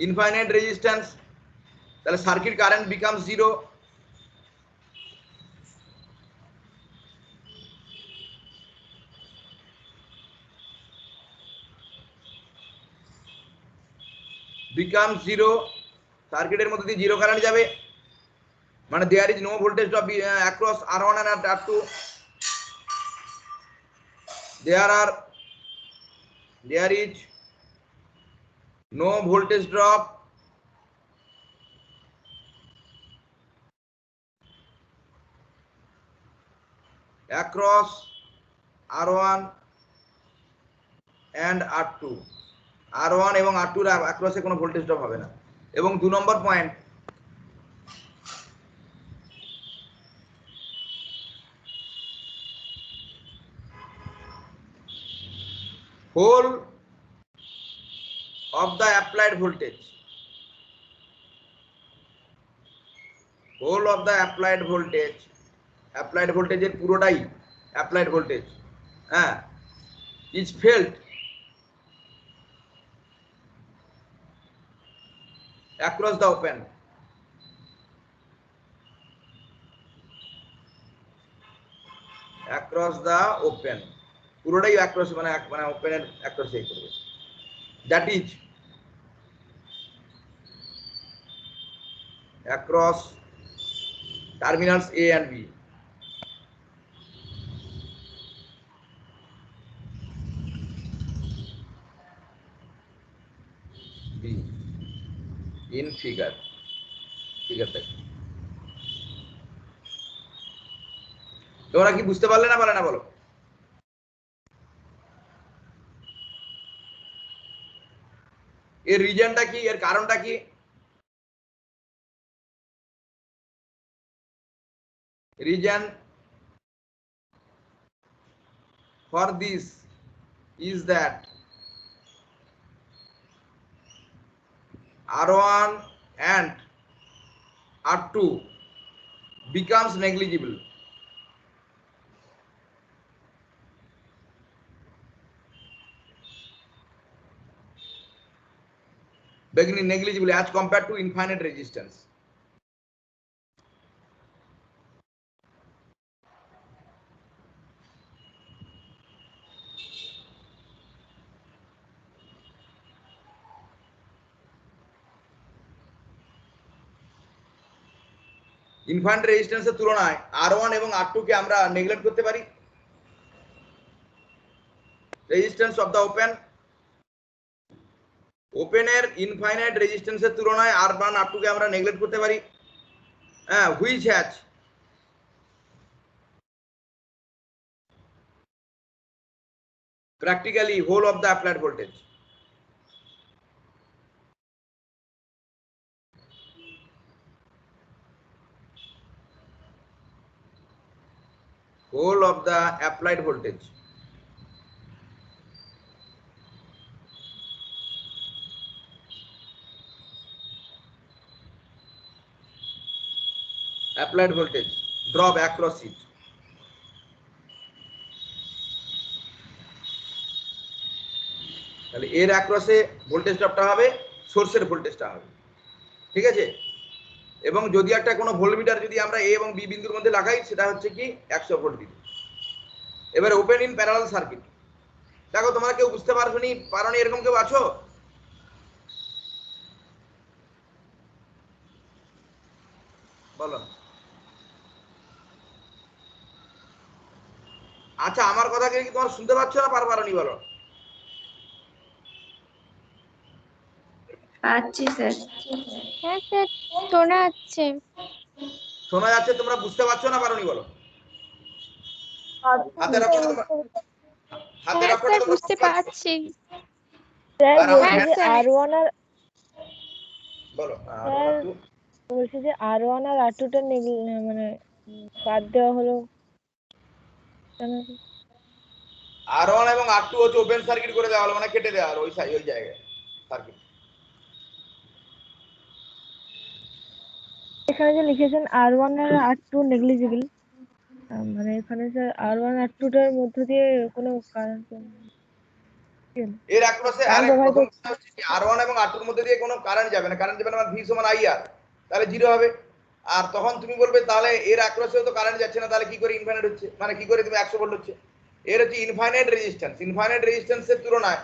Infinite resistance, তাহলে circuit current becomes zero. becomes zero, সার্কিটের মধ্যে দিয়ে জিরো কারেন্ট যাবে, মানে there is no voltage drop across R1 and R2. There is no voltage drop across R1 and R2. R1 এবং R2 এর অ্যাক্রসে কোনো voltage drop হবে না। এবং 2 নম্বর point, whole of the applied voltage, whole of the applied voltage, applied voltage এর পুরোটাই applied voltage হ্যাঁ is felt across the open, across the open, পুরোটাই across মানে ওপেন এর across এই করবে, that is across terminals A and B. B in figure দেখো, তোমরা কি বুঝতে পারলে না বলো? এর রিজনটা কি, এর কারণটা কি? Reason for this is that R1 and R2 becomes negligible. Beginning negligible as compared to infinite resistance. Infinite রেজিস্ট্যান্সের তুলনায় R1 এবং R2 কে আমরা নেগলেক্ট করতে পারি। রেজিস্ট্যান্স অফ দা ওপেনের ইনফাইনাইট রেজিস্ট্যান্সের তুলনায় R1 R2 কে আমরা নেগলেক্ট করতে পারি। হ্যাঁ, which has practically whole of the applied voltage. Whole of the applied voltage. Applied voltage drop across it. তাহলে এর অ্যাক্রসে ভোল্টেজ ড্রপটা হবে সোর্সের ভোল্টেজটা হবে, ঠিক আছে? এবং যদি একটা কোনো ভোল্টমিটার যদি আমরা এ এবং বি বিন্দুর মধ্যে লাগাই, সেটা হচ্ছে কি 100 ভোল্ট বিন্দু। এবারে ওপেন ইন প্যারালাল সার্কিট, দেখো তোমরা কেউ বুঝতে পারোনি এরকম কেউ আছো? বলো। আচ্ছা, আমার কথা কি তোমরা শুনতে পাচ্ছ না পারোনি বলো? আচ্ছা স্যার। হ্যাঁ স্যার, শোনা যাচ্ছে। শোনা যাচ্ছে, তোমরা বুঝতে পারছো না পারোনি বলো? হাতের অক্ষরে তোমরা হাতের অক্ষরে তোমরা বুঝতে পারছি স্যার। আর আমার বলছি যে R1 আর বলো স্যার বলছি যে R1 আর R2 টা মানে বাদ দেওয়া হলো কেন? R1 এবং R2 হচ্ছে ওপেন সার্কিট করে দেওয়া হলো, মানে কেটে দেওয়া হলো ওই জায়গায় সার্কিট। এখানে যে লিখেছেন R1 আর R2 নেগলিজিবল, মানে এখানে স্যার R1 R2 টার মধ্য দিয়ে কোনো কারেন্ট এর অ্যাক্রসে আরেক প্রথম কথা হচ্ছে কি R1 এবং R2 এর মধ্যে দিয়ে কোনো কারেন্ট যাবে না, কারেন্ট যাবে না মানে V সমান IR, তাহলে জিরো হবে। আর তখন তুমি বলবে তাহলে এর অ্যাক্রসেও তো কারেন্ট যাচ্ছে না, তাহলে কি করে ইনফাইনাইট হচ্ছে, মানে কি করে তুমি 100 ভোল্ট হচ্ছে? এর হচ্ছে ইনফাইনাইট রেজিস্ট্যান্স, ইনফাইনাইট রেজিস্ট্যান্সের তুলনায়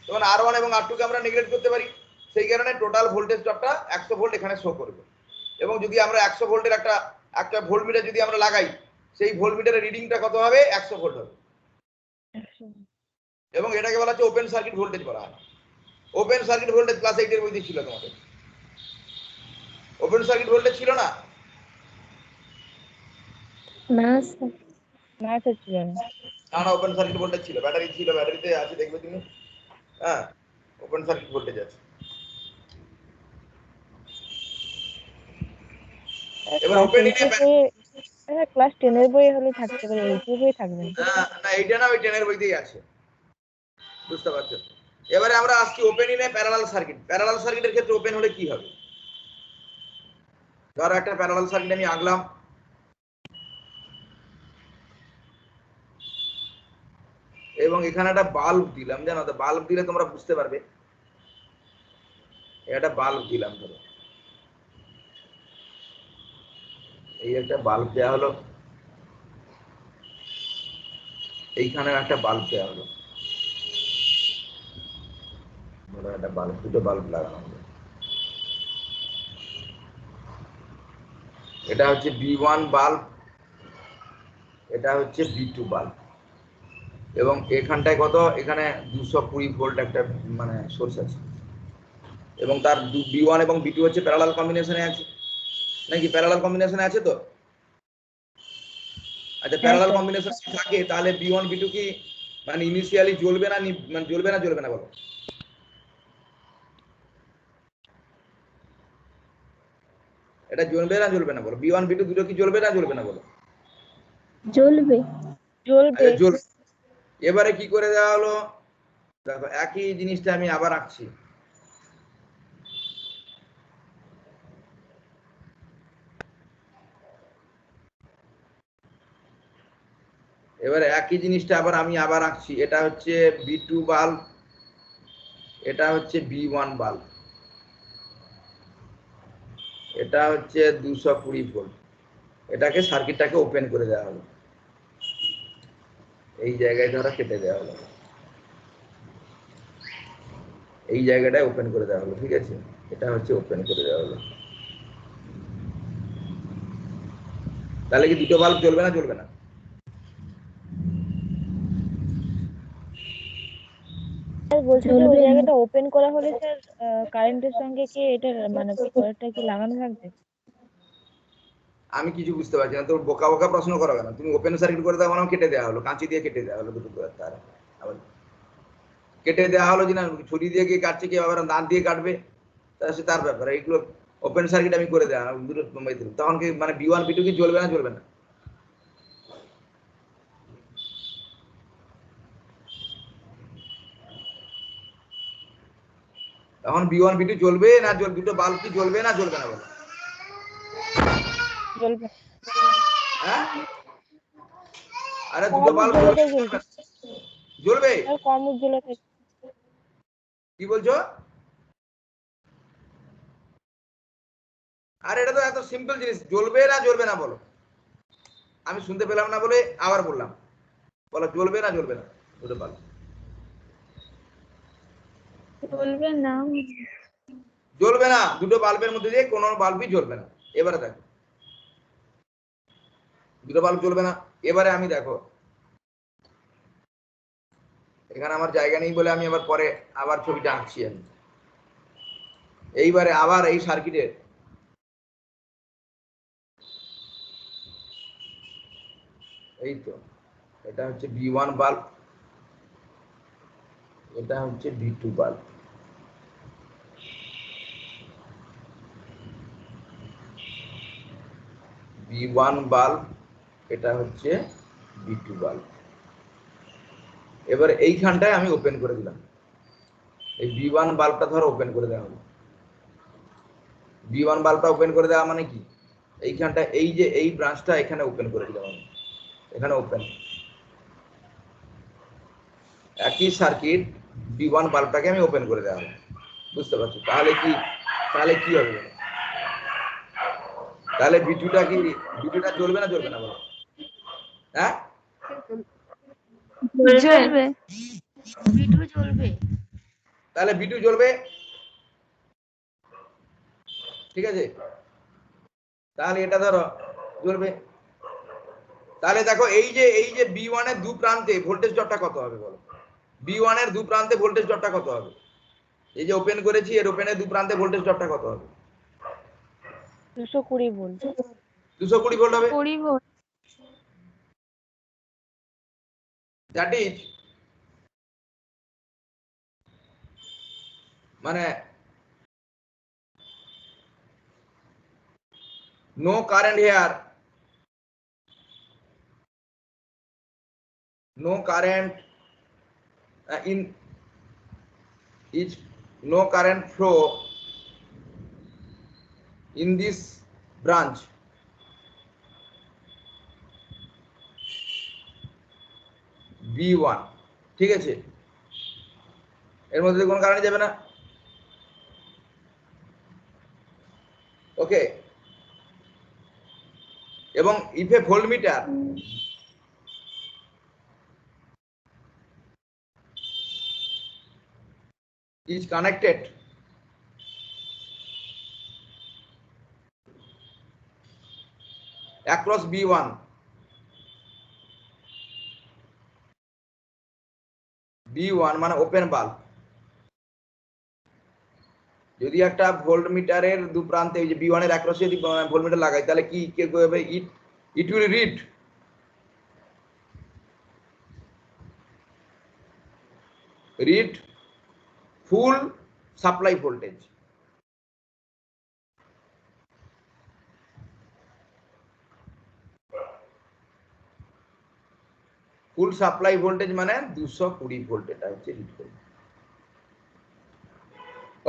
তখন R1 এবং R2 কে আমরা নেগলেক্ট করতে পারি, সেই কারণে টোটাল ভোল্টেজ ড্রপটা 100 ভোল্ট এখানে শো করবে। এবং যদি আমরা 100 ভোল্টের একটা ভোল্টমিটার যদি আমরা লাগাই, সেই ভোল্টমিটারের রিডিংটা কত হবে? 100 ভোল্ট হবে। এবং এটাকে বলা হচ্ছে ওপেন সার্কিট ভোল্টেজ বলা হয়। ওপেন সার্কিট ভোল্টেজ ক্লাস 8 এর বইতে ছিল তোমাদের, ওপেন সার্কিট ভোল্টেজ ছিল না? না স্যার। না স্যার ছিল না। না না, ওপেন সার্কিট ভোল্টেজ ছিল, ব্যাটারি ছিল, ব্যাটারিতে আছে দেখবে তুমি। হ্যাঁ, ওপেন সার্কিট ভোল্টেজ আছে। এবার ওপেন ইনে ক্লাস 10 এর বই হলে থাকতে পারে, 8 এর বই থাকবে না। না, এইটা না, ওই 10 এর বইতেই আছে, বুঝতে পারছো? এবারে আমরা আসছি ওপেন ইনে প্যারালাল সার্কিট। প্যারালাল সার্কিটের ক্ষেত্রে ওপেন হলে কি হবে? ধরো একটা প্যারালাল সার্কিট আমি আঁকলাম, এবং এখানে একটা বাল্ব দিলাম, জানো তো বাল্ব দিলে তোমরা বুঝতে পারবে। একটা বাল্ব দিলাম, ধরো এই একটা বাল্ব দেওয়া হলো, এইখানে একটা বাল্ব দেওয়া হলো, ধরো একটা বাল্ব, দুটো বাল্ব লাগানো হলো। এটা হচ্ছে B1 বাল্ব, এটা হচ্ছে B2 বাল্ব, এবং এখানটায় কত? এখানে 220 ভোল্ট একটা মানে সোর্স আছে, এবং তার B1 এবং B2 হচ্ছে প্যারালাল কম্বিনেশনে আছে, নাকি প্যারালাল কম্বিনেশনে আছে তো? আচ্ছা, হ্যাঁ প্যারালাল স্যার। কম্বিনেশন থাকে, তাহলে B1 B2 কি মানে ইনিশিয়ালি জ্বলবে না, মানে জ্বলবে না জ্বলবে না বলো? এটা জ্বলবে না জ্বলবে না বলো? B1 B2 দুটো কি জ্বলবে না জ্বলবে না বলো? জ্বলবে। জ্বলবে। আচ্ছা, জ্বলবে। এবারে কি করে দেওয়া হলো? দেখো একই জিনিসটা আমি আবার আঁকছি। এবারে একই জিনিসটা আমি আবার আঁকছি। এটা হচ্ছে B2 বাল্ব, এটা হচ্ছে B1 বাল্ব, এটা হচ্ছে 220 ভোল্ট। এটাকে সার্কিটটাকে ওপেন করে দেওয়া হলো, এই জায়গায় ধরো কেটে দেওয়া হলো, এই জায়গাটায় ওপেন করে দেওয়া হলো, ঠিক আছে? এটা হচ্ছে ওপেন করে দেওয়া হলো। তাহলে কি দুটো বাল্ব জ্বলবে না জ্বলবে না? স্যার বলছি যে ওই জ্বলবে না। জায়গাটা ওপেন করা হলে স্যার কারেন্টের সঙ্গে কি এটা মানে ওয়ারটা কি লাগানো থাকবে? আমি কিছু বুঝতে পারছি না, তোর বোকা বোকা প্রশ্ন করো কেন? তুমি ওপেন সার্কিট করে দেওয়া মানে কেটে দেওয়া হলো, কাঁচি দিয়ে কেটে দেওয়া হলো দুটো তার, আবার কেটে দেওয়া হলো, যে না ছুরি দিয়ে কি কাটছে, কি আবার দাঁত দিয়ে কাটবে, তা সে তার ব্যাপার। এইগুলো ওপেন সার্কিট আমি করে দেওয়া দুটো, তখন কি মানে B1 B2 কি জ্বলবে না জ্বলবে না? তখন B1 B2 জ্বলবে না দুটো বাল্ব কি জ্বলবে না জ্বলবে না বলো? জ্বলবে। হ্যাঁ, আরে দুটো কম বাল্ব জ্বলবে উজ্জ্বলতায় না জ্বলবে। জ্বলবে না? জ্বলবে। স্যার কম উজ্জ্বলতায়। কি বলছো? আর এটা তো এত সিম্পল জিনিস, জ্বলবে না জ্বলবে না বলো? আমি শুনতে পেলাম না বলে আবার বললাম, বলো জ্বলবে না জ্বলবে না দুটো বাল্ব? জ্বলবে না। জ্বলবে না, দুটো বাল্বের মধ্যে দিয়ে কোনো বাল্বই জ্বলবে না। এবারে দেখো, দুটো বাল্ব জ্বলবে না। এবারে আমি দেখো, এখানে আমার জায়গা নেই বলে আমি আবার পরে আবার ছবিটা আঁকছি আমি। এইবারে আবার এই সার্কিটের এই তো, এটা হচ্ছে B1 বাল্ব, এটা হচ্ছে B2 বাল্ব। B1 বাল্ব, এটা হচ্ছে B2 বাল্ব। এবার এইখানটায় আমি ওপেন করে দিলাম, এই B1 বাল্বটা ধরো ওপেন করে দেওয়া হলো। B1 বাল্বটা ওপেন করে দেওয়া মানে কি, এইখানটা এই যে এই ব্রাঞ্চটা এখানে ওপেন করে দিলাম আমি, এখানে ওপেন। একই সার্কিট B1 বাল্বটাকে আমি ওপেন করে দেওয়া হলো, বুঝতে পারছো? তাহলে কি হবে, তাহলে B2টা কি, B2টা জ্বলবে না জ্বলবে না বলো? হ্যাঁ, জ্বলবে। B2 জ্বলবে। তাহলে B2 জ্বলবে, ঠিক আছে? তাহলে এটা ধরো জ্বলবে। তাহলে দেখো এই যে B1 এর দু প্রান্তে ভোল্টেজ ড্রপটা কত হবে বলো? B1 এর দু প্রান্তে ভোল্টেজ ড্রপটা কত হবে? এই যে ওপেন করেছি, এর ওপেনের দু প্রান্তে ভোল্টেজ ড্রপটা কত হবে? 220 ভোল্ট। 220 ভোল্ট হবে। 20 ভোল্ট। দ্যাট ইজ মানে no current here, no current in is no current flow in this branch, B1, ঠিক আছে? এর মধ্যে কোনো কারেন্ট যাবে না, ওকে? এবং if a voltmeter is connected across B1, B1 মানে ওপেন বাল্ব, যদি একটা ভোল্টমিটারের দু প্রান্তে এই যে B1 এর অ্যাক্রসে যদি ভোল্টমিটার লাগাই, তাহলে কি হবে? It will read full supply voltage. Full supply voltage মানে 220 ভোল্ট, এটা হচ্ছে রিড করবে,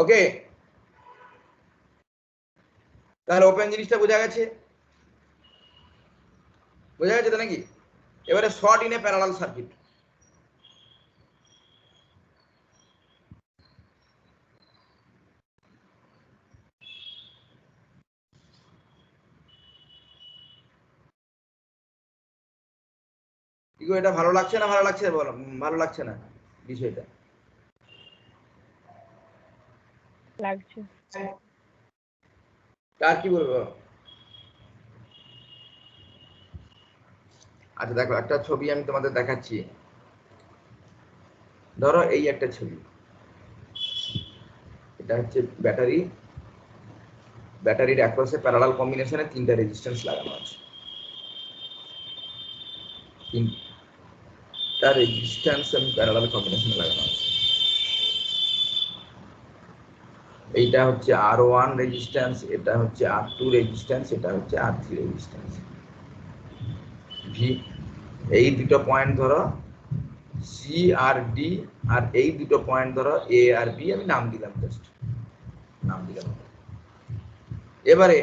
ওকে? তাহলে ওপেন জিনিসটা বোঝা গেছে, বোঝা গেছে তো নাকি? এবারে short in a parallel circuit. এটা ভালো লাগছে না, ভালো লাগছে বলো? ভালো লাগছে না বিষয়টা? লাগছে। কার কি বলবো? আচ্ছা দেখো, একটা ছবি আমি তোমাদের দেখাচ্ছি। ধরো এই একটা ছবি, এটা হচ্ছে ব্যাটারি, ব্যাটারির অ্যাক্রসে প্যারালাল কম্বিনেশনে তিনটা রেজিস্ট্যান্স লাগানো আছে, তিনটা রেজিস্ট্যান্স এবং প্যারালাল কম্বিনেশনে লাগানো আছে। এইটা হচ্ছে R1 রেজিস্ট্যান্স, এটা হচ্ছে R2 রেজিস্ট্যান্স, এটা হচ্ছে R3 রেজিস্ট্যান্স। ভি, এই দুটো পয়েন্ট ধরো সি আর ডি, আর এই দুটো পয়েন্ট ধরো এ আর বি, আমি নাম দিলাম, জাস্ট নাম দিলাম। এবারে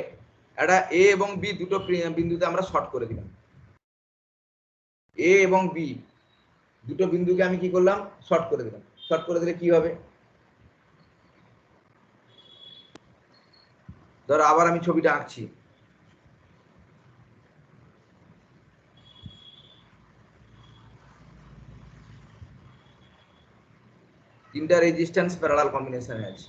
এটা এ এবং বি দুটো বিন্দুতে আমরা শর্ট করে দিলাম। এ এবং বি দুটো বিন্দুকে আমি কি করলাম? শর্ট করে দিলাম। শর্ট করে দিলে কি হবে? ধরো আবার আমি ছবিটা আঁকছি। তিনটা রেজিস্ট্যান্স প্যারালাল কম্বিনেশনে আছে।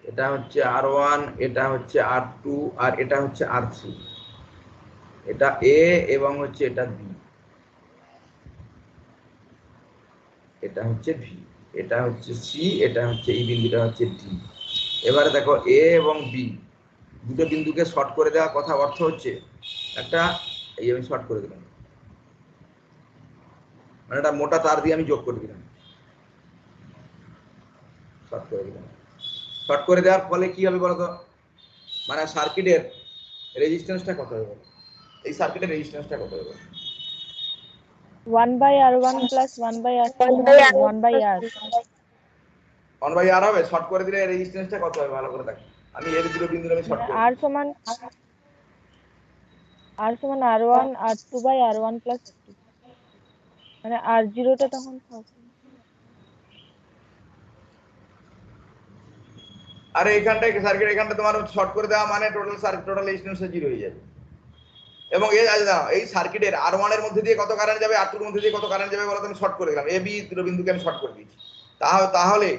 এটা হচ্ছে R1, এটা হচ্ছে R2, আর এটা হচ্ছে R3। এটা এ এবং হচ্ছে এটা বি, এটা হচ্ছে ভি, এটা হচ্ছে সি, এটা হচ্ছে এই বিন্দুটা হচ্ছে ডি। এবারে দেখো এ এবং বি দুটো বিন্দুকে শর্ট করে দেওয়ার কথা অর্থ হচ্ছে একটা, এই আমি শর্ট করে দিলাম, মানে একটা মোটা তার দিয়ে আমি যোগ করে দিলাম, শর্ট করে দিলাম। শর্ট করে দেওয়ার ফলে কি হবে বলতো, মানে সার্কিটের রেজিস্ট্যান্সটা কত হবে, এই সার্কিটের রেজিস্ট্যান্সটা কত হবে? 1/R1 plus 1/R2 1/R। 1/R হবে। শর্ট করে দিলে রেজিস্ট্যান্সটা কত হবে ভালো করে দেখ। আমি এর দুটো বিন্দু আমি শর্ট মানে করে R সমান R1 R2/R1 plus R2, মানে R0 টা তখন আরে এখানটায় সার্কিট এখানটা তোমার শর্ট করে দেওয়া মানে টোটাল রেজিস্ট্যান্স 0 হয়ে যাবে। এবং এই সার্কিটের R1 এর মধ্যে দিয়ে কত কারেন্ট যাবে, R2 এর মধ্যে দিয়ে কত কারেন্ট যাবে বলো, আমি শর্ট করে দিলাম, এ বি দুটো বিন্দুকে আমি শর্ট করে দিয়েছি। তাহলে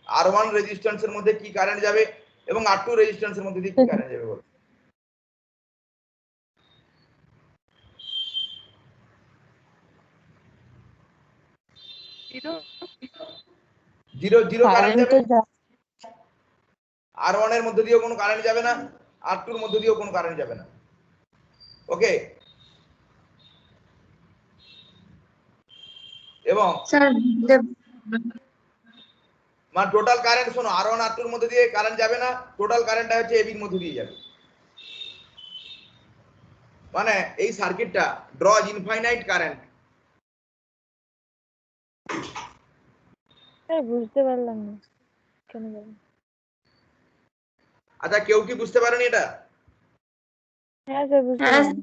R1 রেজিস্ট্যান্সের মধ্যে কি কারেন্ট যাবে এবং R2 রেজিস্ট্যান্সের মধ্যে দিয়ে কি কারেন্ট যাবে বলো? জিরো জিরো কারেন্ট যাবে। R1 এর মধ্যে দিয়েও কোনো কারেন্ট যাবে না, R2 এর মধ্যে দিয়েও কোনো কারেন্ট যাবে না। ওকে, এবং মানে টোটাল কারেন্ট শোনো, R1 R2 এর মধ্যে দিয়ে কারেন্ট যাবে না, টোটাল কারেন্টটা হচ্ছে এবি এর মধ্যে দিয়ে যাবে। মানে এই সার্কিটটা ড্রজ ইনফাইনাইট কারেন্ট। বুঝতে পারলাম না কেন বলেন। আচ্ছা, কেউ কি বুঝতে পারেনি এটা? হ্যাঁ স্যার বুঝতে পারলাম।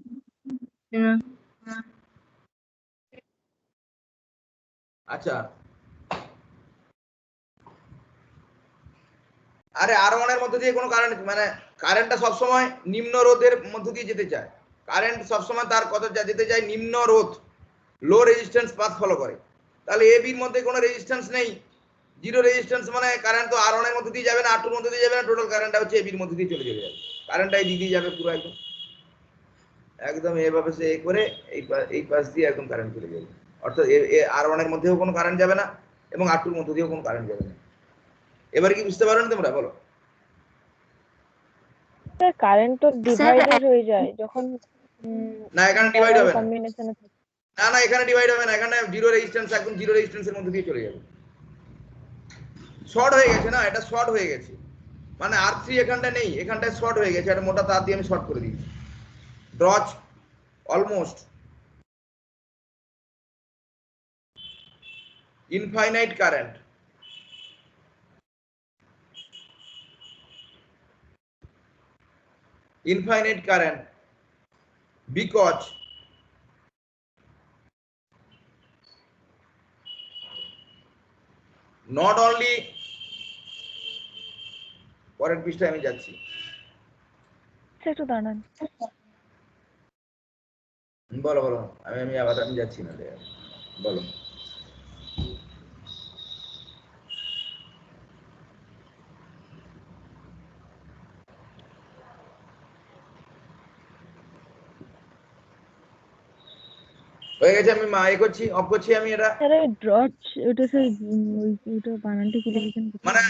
আচ্ছা, আরে R1 এর মধ্যে দিয়ে কোনো কারেন্ট, মানে কারেন্টটা সবসময় নিম্ন রোধের মধ্যে দিয়ে যেতে চায়, কারেন্ট সবসময় তার কত যেতে চায়, নিম্ন রোধ, লো রেজিস্ট্যান্স পাথ ফলো করে। তাহলে এ বির মধ্যে কোনো রেজিস্ট্যান্স নেই, জিরো রেজিস্ট্যান্স, মানে কারেন্ট তো R1 এর মধ্যে দিয়ে যাবে না, R2 এর মধ্যে দিয়ে যাবে না, টোটাল কারেন্টটা হচ্ছে এ বির মধ্যে দিয়ে চলে যাবে, কারেন্টটা এই দিকে যাবে পুরো একদম একদম এভাবে সে করে এই পাশ দিয়ে একদম কারেন্ট চলে যাবে। অর্থাৎ R1 এর মধ্যেও কোনো কারেন্ট যাবে না এবং R2 এর মধ্যে দিয়েও কোনো কারেন্ট যাবে না। এবার কি বুঝতে পারো না তোমরা, বলো? স্যার কারেন্ট তো ডিভাইডেড হয়ে যায় যখন না, এখানে ডিভাইড হবে না, কম্বিনেশনে থাকে। না না এখানে ডিভাইড হবে না, এখানে জিরো রেজিস্ট্যান্স, একদম জিরো রেজিস্ট্যান্সের মধ্যে দিয়ে চলে যাবে। শর্ট হয়ে গেছে না, এটা শর্ট হয়ে গেছে, মানে R3 এখানটা নেই, এখানটায় শর্ট হয়ে গেছে, একটা মোটা তার দিয়ে আমি শর্ট করে দিয়েছি। Draws almost infinite current, infinite current because not only, পরের পৃষ্ঠায় আমি যাচ্ছি, একটু দাঁড়ান। বলো বলো, আমি আবার আমি যাচ্ছি না, বলো। হয়ে গেছে, আমি করছি, অফ করছি আমি এটা। স্যার এই ড্রচ ওটা স্যার ওইটা বানানটা কি লিখেছেন? মানে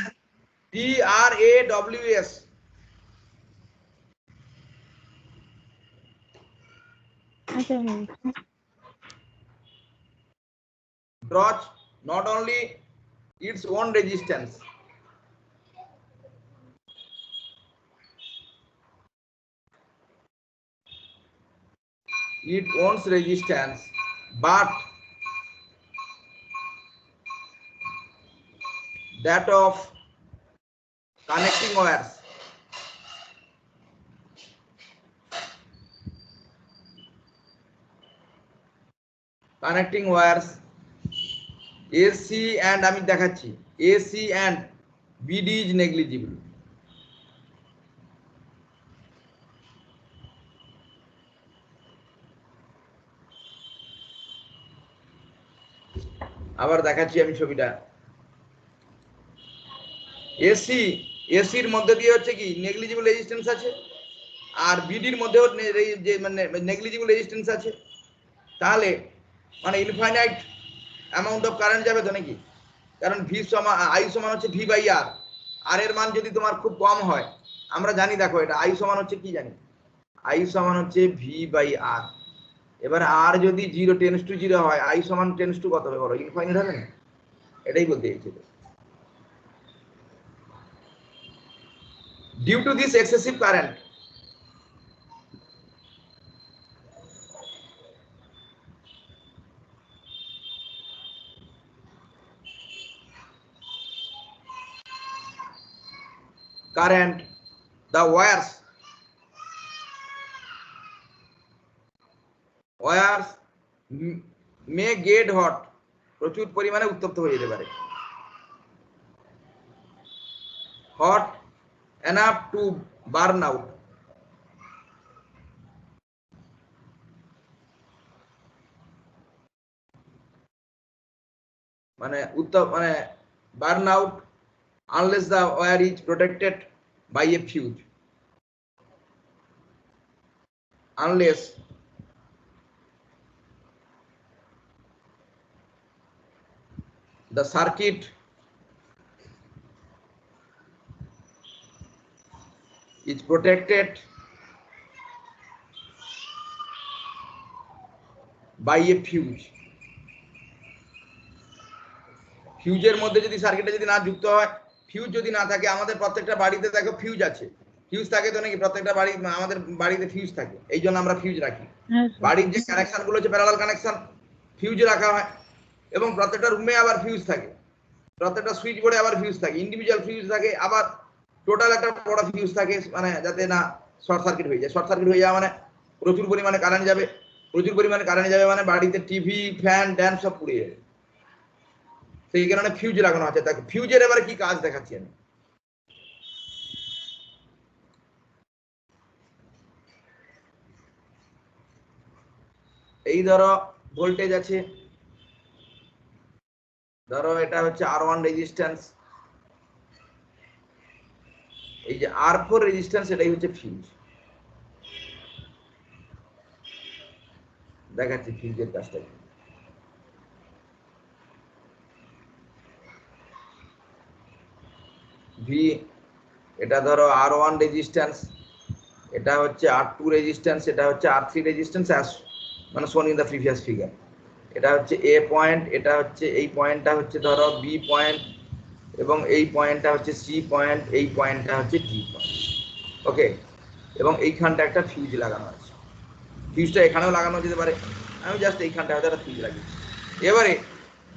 DRAWS, আচ্ছা ড্রজ not only its own resistance, it owns resistance, but that of connecting wires, AC and আমি দেখাচ্ছি, AC and BD is negligible. আবার দেখাচ্ছি আমি ছবিটা, এসির মধ্যে দিয়ে হচ্ছে কি নেগলিজিবল রেজিস্ট্যান্স আছে, আর বিডির মধ্যেও যে মানে নেগলিজিবল রেজিস্ট্যান্স আছে। তাহলে মানে ইনফাইনাইট অ্যামাউন্ট অফ কারেন্ট যাবে তো নাকি, কারণ আই সমান হচ্ছে ভি বাই আর, আর এর মান যদি তোমার খুব কম হয়, আমরা জানি, দেখো এটা আই সমান হচ্ছে কি জানি, আই সমান হচ্ছে ভি বাই আর। এবার আর যদি 0 টেন্স টু 0 হয়, আই সমান টেন্স টু কত হবে বলো, ইনফাইনাইট হবে না, এটাই বলতে চাইছিল। Due to this excessive current, the wires may get hot, প্রচুর পরিমাণে উত্তপ্ত হয়ে যেতে পারে, hot enough to burn out, মানে burn out unless the wire is protected by a fuse, unless the circuit is protected by a fuse. ফিউজের মধ্যে যদি সার্কিটে যদি না যুক্ত হয়, ফিউজ যদি না থাকে, আমাদের প্রত্যেকটা বাড়িতে দেখো ফিউজ আছে, ফিউজ থাকে তো নাকি? প্রত্যেকটা বাড়ি, আমাদের বাড়িতে ফিউজ থাকে, এই জন্য আমরা ফিউজ রাখি। বাড়ির যে কানেকশন গুলো হচ্ছে প্যারালাল কানেকশন, ফিউজ রাখা হয়, এবং প্রত্যেকটা রুমে আবার ফিউজ থাকে, প্রত্যেকটা সুইচ বোর্ডে আবার ফিউজ থাকে, ইন্ডিভিজুয়াল ফিউজ থাকে, আবার টোটাল একটা বড় ফিউজ থাকে, মানে যাতে না শর্ট সার্কিট হয়ে যায়। শর্ট সার্কিট হয়ে যাওয়া মানে প্রচুর পরিমাণে কারেন্ট যাবে, প্রচুর পরিমাণে কারেন্ট যাবে মানে বাড়িতে টিভি, ফ্যান, ট্যান সব পুড়ে যাবে। সেই কারণে ফিউজ লাগানো আছে। তাকে ফিউজের এবারে কি কাজ দেখাচ্ছি আমি। এই ধরো ভোল্টেজ আছে, ধরো এটা হচ্ছে R1 রেজিস্ট্যান্স, এই যে R4 রেজিস্ট্যান্স, এটাই হচ্ছে ফিউজ। দেখাচ্ছি ফিউজের কাজটা। ভি, এটা ধরো R1 রেজিস্ট্যান্স, এটা হচ্ছে R2 রেজিস্ট্যান্স, এটা হচ্ছে R3 রেজিস্ট্যান্স, মানে শোন ইন দ্য প্রিভিয়াস ফিগার। এটা হচ্ছে এ পয়েন্ট, এটা হচ্ছে এই পয়েন্টটা হচ্ছে ধরো বি পয়েন্ট, এবং এই পয়েন্টটা হচ্ছে সি পয়েন্ট, এই পয়েন্টটা হচ্ছে ডি পয়েন্ট। ওকে, এবং এইখানটা একটা ফিউজ লাগানো আছে। ফিউজটা এখানেও লাগানো যেতে পারে, আমি জাস্ট এইখানটা হয়তো একটা ফিউজ লাগিয়েছি। এবারে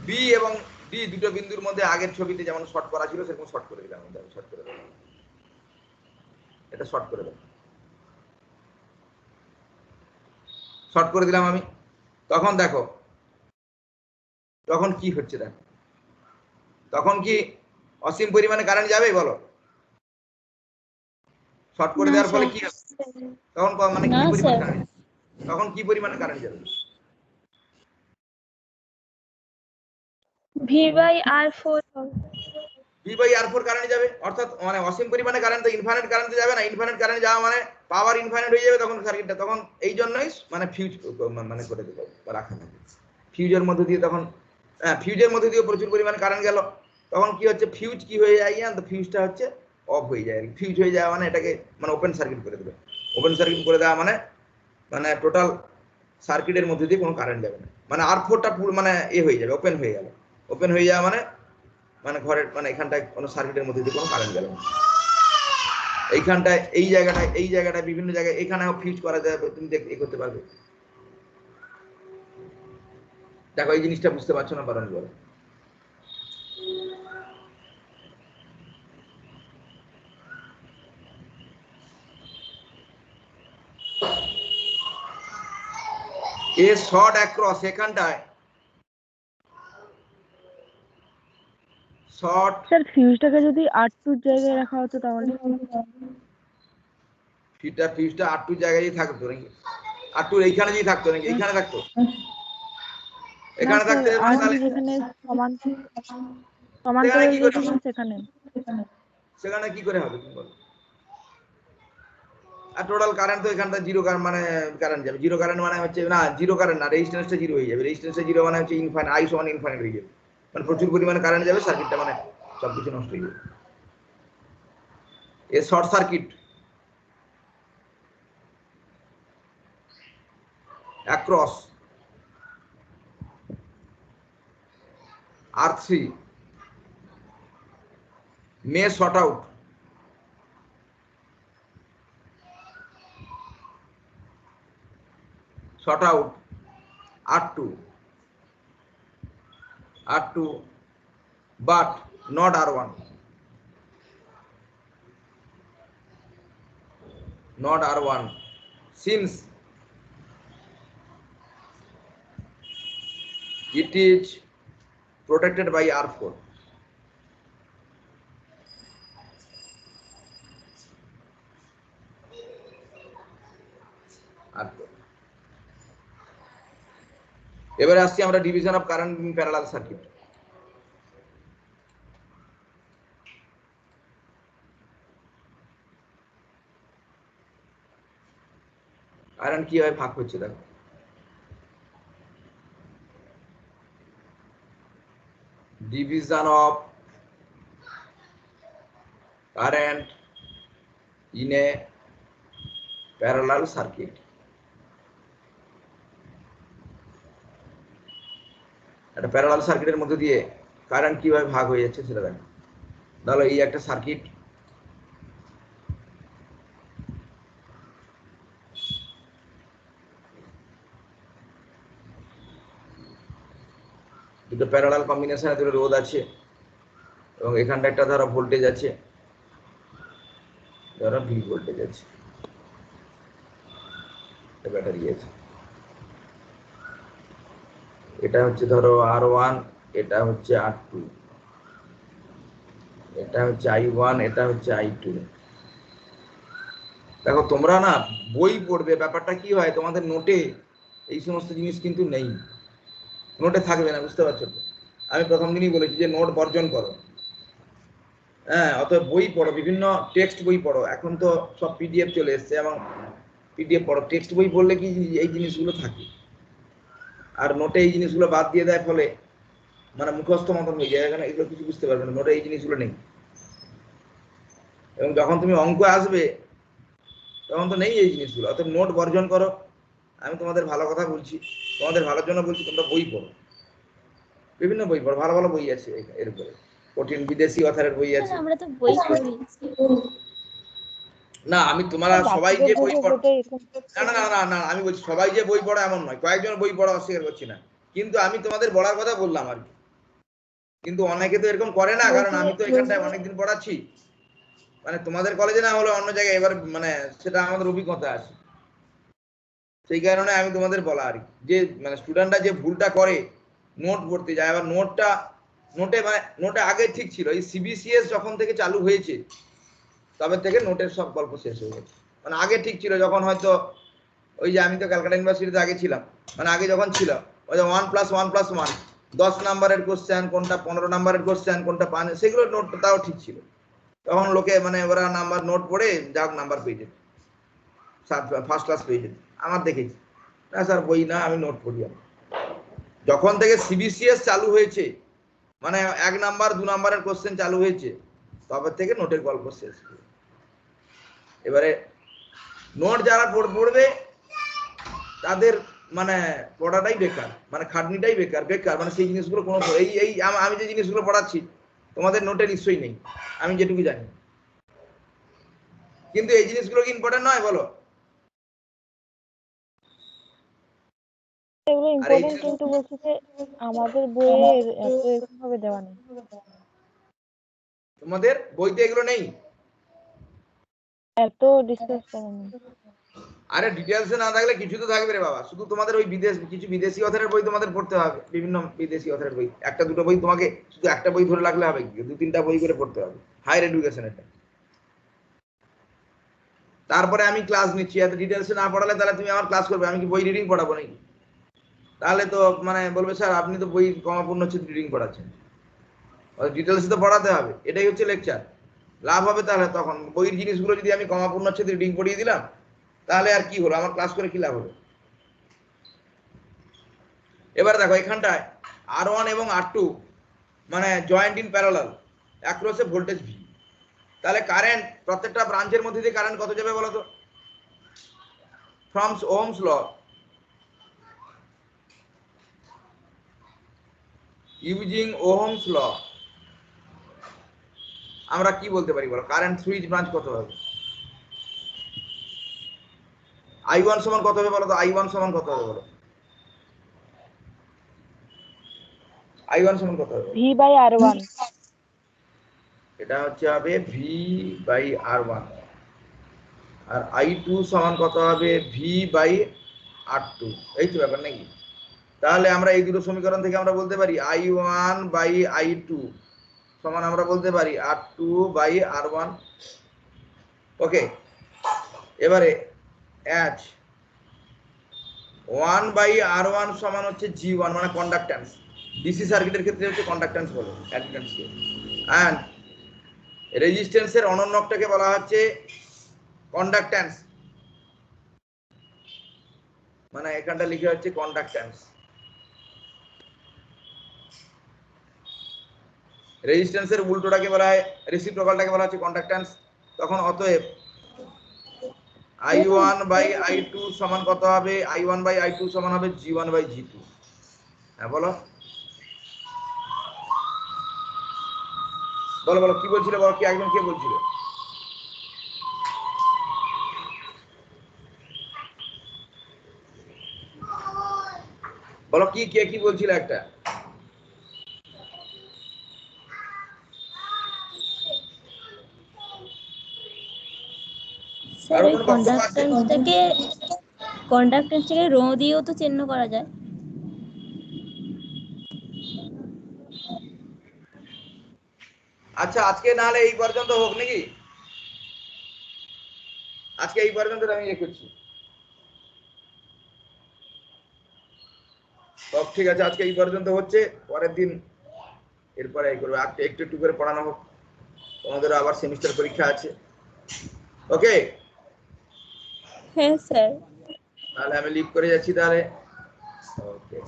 বি এবং ডি দুটো বিন্দুর মধ্যে আগের ছবিতে যেমন শর্ট করা ছিল সেরকম শর্ট করে দিলাম। শর্ট করে দিলাম, এটা শর্ট করে দিলাম, শর্ট করে দিলাম আমি। তখন দেখো তখন কি হচ্ছে, দেখো তখন কি অসীম পরিমাণে কারেন্ট যাবে বলো? শর্ট করে দেওয়ার ফলে কি হবে তখন? মানে কি পরিমাণ কারেন্ট, তখন কি পরিমাণে কারেন্ট যাবে? V/R4 V/R4 কারেন্ট যাবে, অর্থাৎ মানে অসীম পরিমাণে কারেন্ট তো ইনফাইনাইট কারেন্ট যাবে না। ইনফাইনাইট কারেন্ট যাওয়া মানে পাওয়ার ইনফাইনাইট হয়ে যাবে তখন সার্কিটটা। তখন এই জন্যই মানে ফিউজ মানে করে দেবে রাখা থাকে ফিউজের মধ্যে দিয়ে। তখন ফিউজের মধ্যে দিয়ে প্রচুর পরিমাণে কারেন্ট গেল, তখন কি হচ্ছে, ফিউজ কি হয়ে যায়, তো ফিউজটা হচ্ছে অফ হয়ে যায়। ফিউজ হয়ে যাওয়া মানে এটাকে মানে ওপেন সার্কিট করে দেবে। ওপেন সার্কিট করে দেওয়া মানে মানে টোটাল সার্কিটের মধ্যে দিয়ে কোনো কারেন্ট যাবে না, মানে R4টা পুরো মানে হয়ে যাবে, ওপেন হয়ে গেল। ওপেন হয়ে যাওয়া মানে মানে ঘরের মানে এখানটায় কোনো সার্কিটের মধ্যে দিয়ে কোনো কারেন্ট গেল না। এইখানটায় এই জায়গাটায় বিভিন্ন জায়গায় এখানেও ফিউজ করা যাবে, তুমি করতে পারবে। দেখো এই জিনিসটা বুঝতে পারছো না, পারো বলো? এ শর্ট অ্যাক্রস, এখানটায় শর্ট। স্যার ফিউজটাকে যদি R2 এর জায়গায় রাখা হতো তাহলে? ফিউজটা R2 জায়গায় থাকতো নাকি? R2 এইখানে যদি থাকতো নাকি? এইখানে থাকতো, এখানে থাকতে যেখানে সেখানে কি করে সেখানে সেখানে কি করে হবে তুমি বলো? আর টোটাল কারেন্ট তো এখানটা জিরো মানে কারেন্ট যাবে। জিরো কারেন্ট মানে হচ্ছে না, জিরো কারেন্ট না, রেজিস্ট্যান্সটা জিরো হয়ে যাবে। রেজিস্ট্যান্সটা জিরো মানে হচ্ছে ইনফাইনাইট, I সমান ইনফাইনাইট হয়ে যাবে, মানে প্রচুর পরিমাণে কারেন্ট যাবে, সার্কিটটা মানে সবকিছু নষ্ট হয়ে যাবে। A short circuit across R3 may short out sort out R2 but not R1, since it is protected by R4. এবারে আসছি আমরা division of current in parallel circuit. Current কিভাবে ভাগ হচ্ছে দেখো। Division of current in a parallel circuit. একটা parallel সার্কিটের মধ্যে দিয়ে কারেন্ট কিভাবে ভাগ হয়ে যাচ্ছে সেটা দেখো। তাহলে এই একটা সার্কিট, দুটো প্যারালাল কম্বিনেশনে দুটো রোধ আছে এবং এখানটা একটা ধরো ভোল্টেজ আছে, ধরো ভি ভোল্টেজ আছে, ব্যাটারি আছে। এটা হচ্ছে ধরো R1, এটা হচ্ছে R2, এটা হচ্ছে I1, এটা হচ্ছে I2। দেখো তোমরা না বই পড়বে, ব্যাপারটা কি হয় তোমাদের নোটে এই সমস্ত জিনিস কিন্তু নেই, নোটে থাকবে না, বুঝতে পারছো তো? আমি প্রথম দিনই বলেছি যে নোট বর্জন করো। হ্যাঁ, অতএব বই পড়ো, বিভিন্ন টেক্সট বই পড়ো। এখন তো সব পিডিএফ চলে এসছে এবং পিডিএফ পড়ো। টেক্সট বই পড়লে কি এই জিনিসগুলো থাকে, আর নোটে এই জিনিসগুলো বাদ দিয়ে দেয়, ফলে মানে মুখস্থ মতন হয়ে যায়, এখানে এগুলো কিছু বুঝতে পারবে না, নোটে এই জিনিসগুলো নেই। এবং যখন তুমি অঙ্ক আসবে তখন তো নেই এই জিনিসগুলো, অতএব নোট বর্জন করো। আমি তোমাদের ভালো কথা বলছি, তোমাদের ভালোর জন্য বলছি, তোমরা বই পড়ো, বিভিন্ন বই পড়ো, ভালো ভালো বই আছে এর উপরে, কঠিন বিদেশি অথারের বই আছে। আমরা তো বই পড়ি না, আমি তোমরা সবাই যে বই পড়ো, না না না না না, আমি বলছি সবাই যে বই পড়ো এমন নয়, কয়েকজন বই পড়া অস্বীকার করছি না, কিন্তু আমি তোমাদের বলার কথা বললাম আর কি। কিন্তু অনেকে তো এরকম করে না, কারণ আমি তো এখানটায় অনেকদিন পড়াচ্ছি, মানে তোমাদের কলেজে না হলে অন্য জায়গায়, এবার মানে সেটা আমাদের অভিজ্ঞতা আছে, সেই কারণে আমি তোমাদের বলা আর কি, যে মানে স্টুডেন্টরা যে ভুলটা করে নোট পড়তে যায়, আবার নোটে আগে ঠিক ছিল, এই সিবিসিএস যখন থেকে চালু হয়েছে তবে থেকে নোটের সব গল্প শেষ হয়ে গেছে। মানে আগে ঠিক ছিল, যখন হয়তো ওই যে আমি তো ক্যালকাটা ইউনিভার্সিটিতে আগে ছিলাম, মানে আগে যখন ছিল ওই যে 1+1+1 10 নাম্বারের কোশ্চেন কোনটা, 15 নাম্বারের কোশ্চেন কোনটা, 5, সেগুলো নোট তাও ঠিক ছিল। তখন লোকে মানে ওরা নাম্বার নোট পড়ে যাক নাম্বার পেয়ে যেত, ফার্স্ট ক্লাস পেয়ে যেত। আমার দেখেছি না স্যার, বই না, আমি নোট পড়ি। যখন থেকে সিবিসিএস চালু হয়েছে, মানে 1 নাম্বার 2 নাম্বারের কোশ্চেন চালু হয়েছে, তবে থেকে নোটের গল্প শেষ। এবারে নোট যারা পড়বে তাদের মানে পড়াটাই বেকার, মানে খাটনিটাই বেকার, মানে সেই জিনিসগুলো কোনো এই আমি যে জিনিসগুলো পড়াচ্ছি তোমাদের নোটে নিশ্চয়ই নেই, আমি যেটুকু জানি। কিন্তু এই জিনিসগুলো কি ইম্পর্টেন্ট নয় বলো? এগুলো ইম্পর্টেন্ট, কিন্তু বলছি যে আমাদের বইয়ে এত এরকম ভাবে দেওয়া নেই। তোমাদের বইতে এগুলো নেই, এত ডিসকাস করা নেই। আরে ডিটেলসে না থাকলে কিছু তো থাকবে রে বাবা। শুধু তোমাদের ওই কিছু বিদেশি অথরের বই তোমাদের পড়তে হবে, বিভিন্ন বিদেশি অথরের বই, একটা দুটো বই, তোমাকে শুধু একটা বই ধরে রাখলে হবে কি, 2-3টা বই করে পড়তে হবে, হায়ার এডুকেশন এটা। তারপরে আমি ক্লাস নিচ্ছি, এত ডিটেলসে না পড়ালে তাহলে তুমি আমার ক্লাস করবে, আমি কি বই রিডিং পড়াবো নাকি? তাহলে তো মানে বলবে স্যার আপনি তো বই কমাপূর্ণ হচ্ছে রিডিং পড়াচ্ছেন, ডিটেলসে তো পড়াতে হবে, এটাই হচ্ছে লেকচার। লাভ হবে তাহলে তখন, বইয়ের জিনিসগুলো যদি আমি কমাপূর্ণ হচ্ছে রিডিং পড়িয়ে দিলাম, তাহলে আর কি হলো, আমার ক্লাস করে কি লাভ হলো? এবার দেখো এখানটায় R1 এবং R2 মানে জয়েন্ট ইন প্যারালাল, অ্যাক্রসে ভোল্টেজ ভি। তাহলে কারেন্ট প্রত্যেকটা ব্রাঞ্চের মধ্যে দিয়ে কারেন্ট কত যাবে বলো তো? From Ohm's law, using Ohm's law, আমরা কি বলতে পারি বলো, কারেন্ট থ্রু ইচ ব্রাঞ্চ কত হবে? I1 সমান কত হবে বলো তো? I1 সমান কত হবে বলো? I1 সমান কত হবে? V/R1। এটা হচ্ছে হবে V/R1। আর I2 সমান কত হবে? V/R2। এই তো ব্যাপার নাকি? তাহলে আমরা এই দুটো সমীকরণ থেকে আমরা বলতে পারি I1/I2 সমান আমরা বলতে পারি R2/R1। ওকে, এবারে H 1/R1 সমান হচ্ছে G1 মানে কন্ডাক্ট্যান্স। ডিসি সার্কিটের ক্ষেত্রে হচ্ছে কন্ডাক্ট্যান্স বলে অ্যাডমিট্যান্সকে। এন্ড রেজিস্ট্যান্সের অনন্যকটাকে বলা হচ্ছে কন্ডাক্ট্যান্স, মানে এখানটা লিখে হচ্ছে কন্ডাক্ট্যান্স। রেজিস্ট্যান্সের উল্টোটাকে বলা হয়, রেসিপ্রোকালটাকে বলা হচ্ছে কন্ডাক্ট্যান্স। তখন অতএব I1/I2 সমান কত হবে? I1/I2 সমান হবে G1/G2। হ্যাঁ বলো বলো বলো কি বলছিল বলো, কি একজন কে বলছিল? বলো কি, কে কি বলছিল একটা? স্যার ওই কন্ডাক্টেন্সটাকে রো দিয়েও তো চিহ্ন করা যায়। আচ্ছা আজকে নাহলে এই পর্যন্ত হোক নাকি? আজকে এই পর্যন্ত আমি ইয়ে করছি। সব ঠিক আছে, আজকে এই পর্যন্ত হচ্ছে, পরের দিন এরপরে এই করবো। একটু একটু একটু করে পড়ানো হোক, তোমাদের আবার সেমিস্টার পরীক্ষা আছে। ওকে, হ্যাঁ স্যার। তাহলে আমি লিভ করে যাচ্ছি তাহলে। ওকে।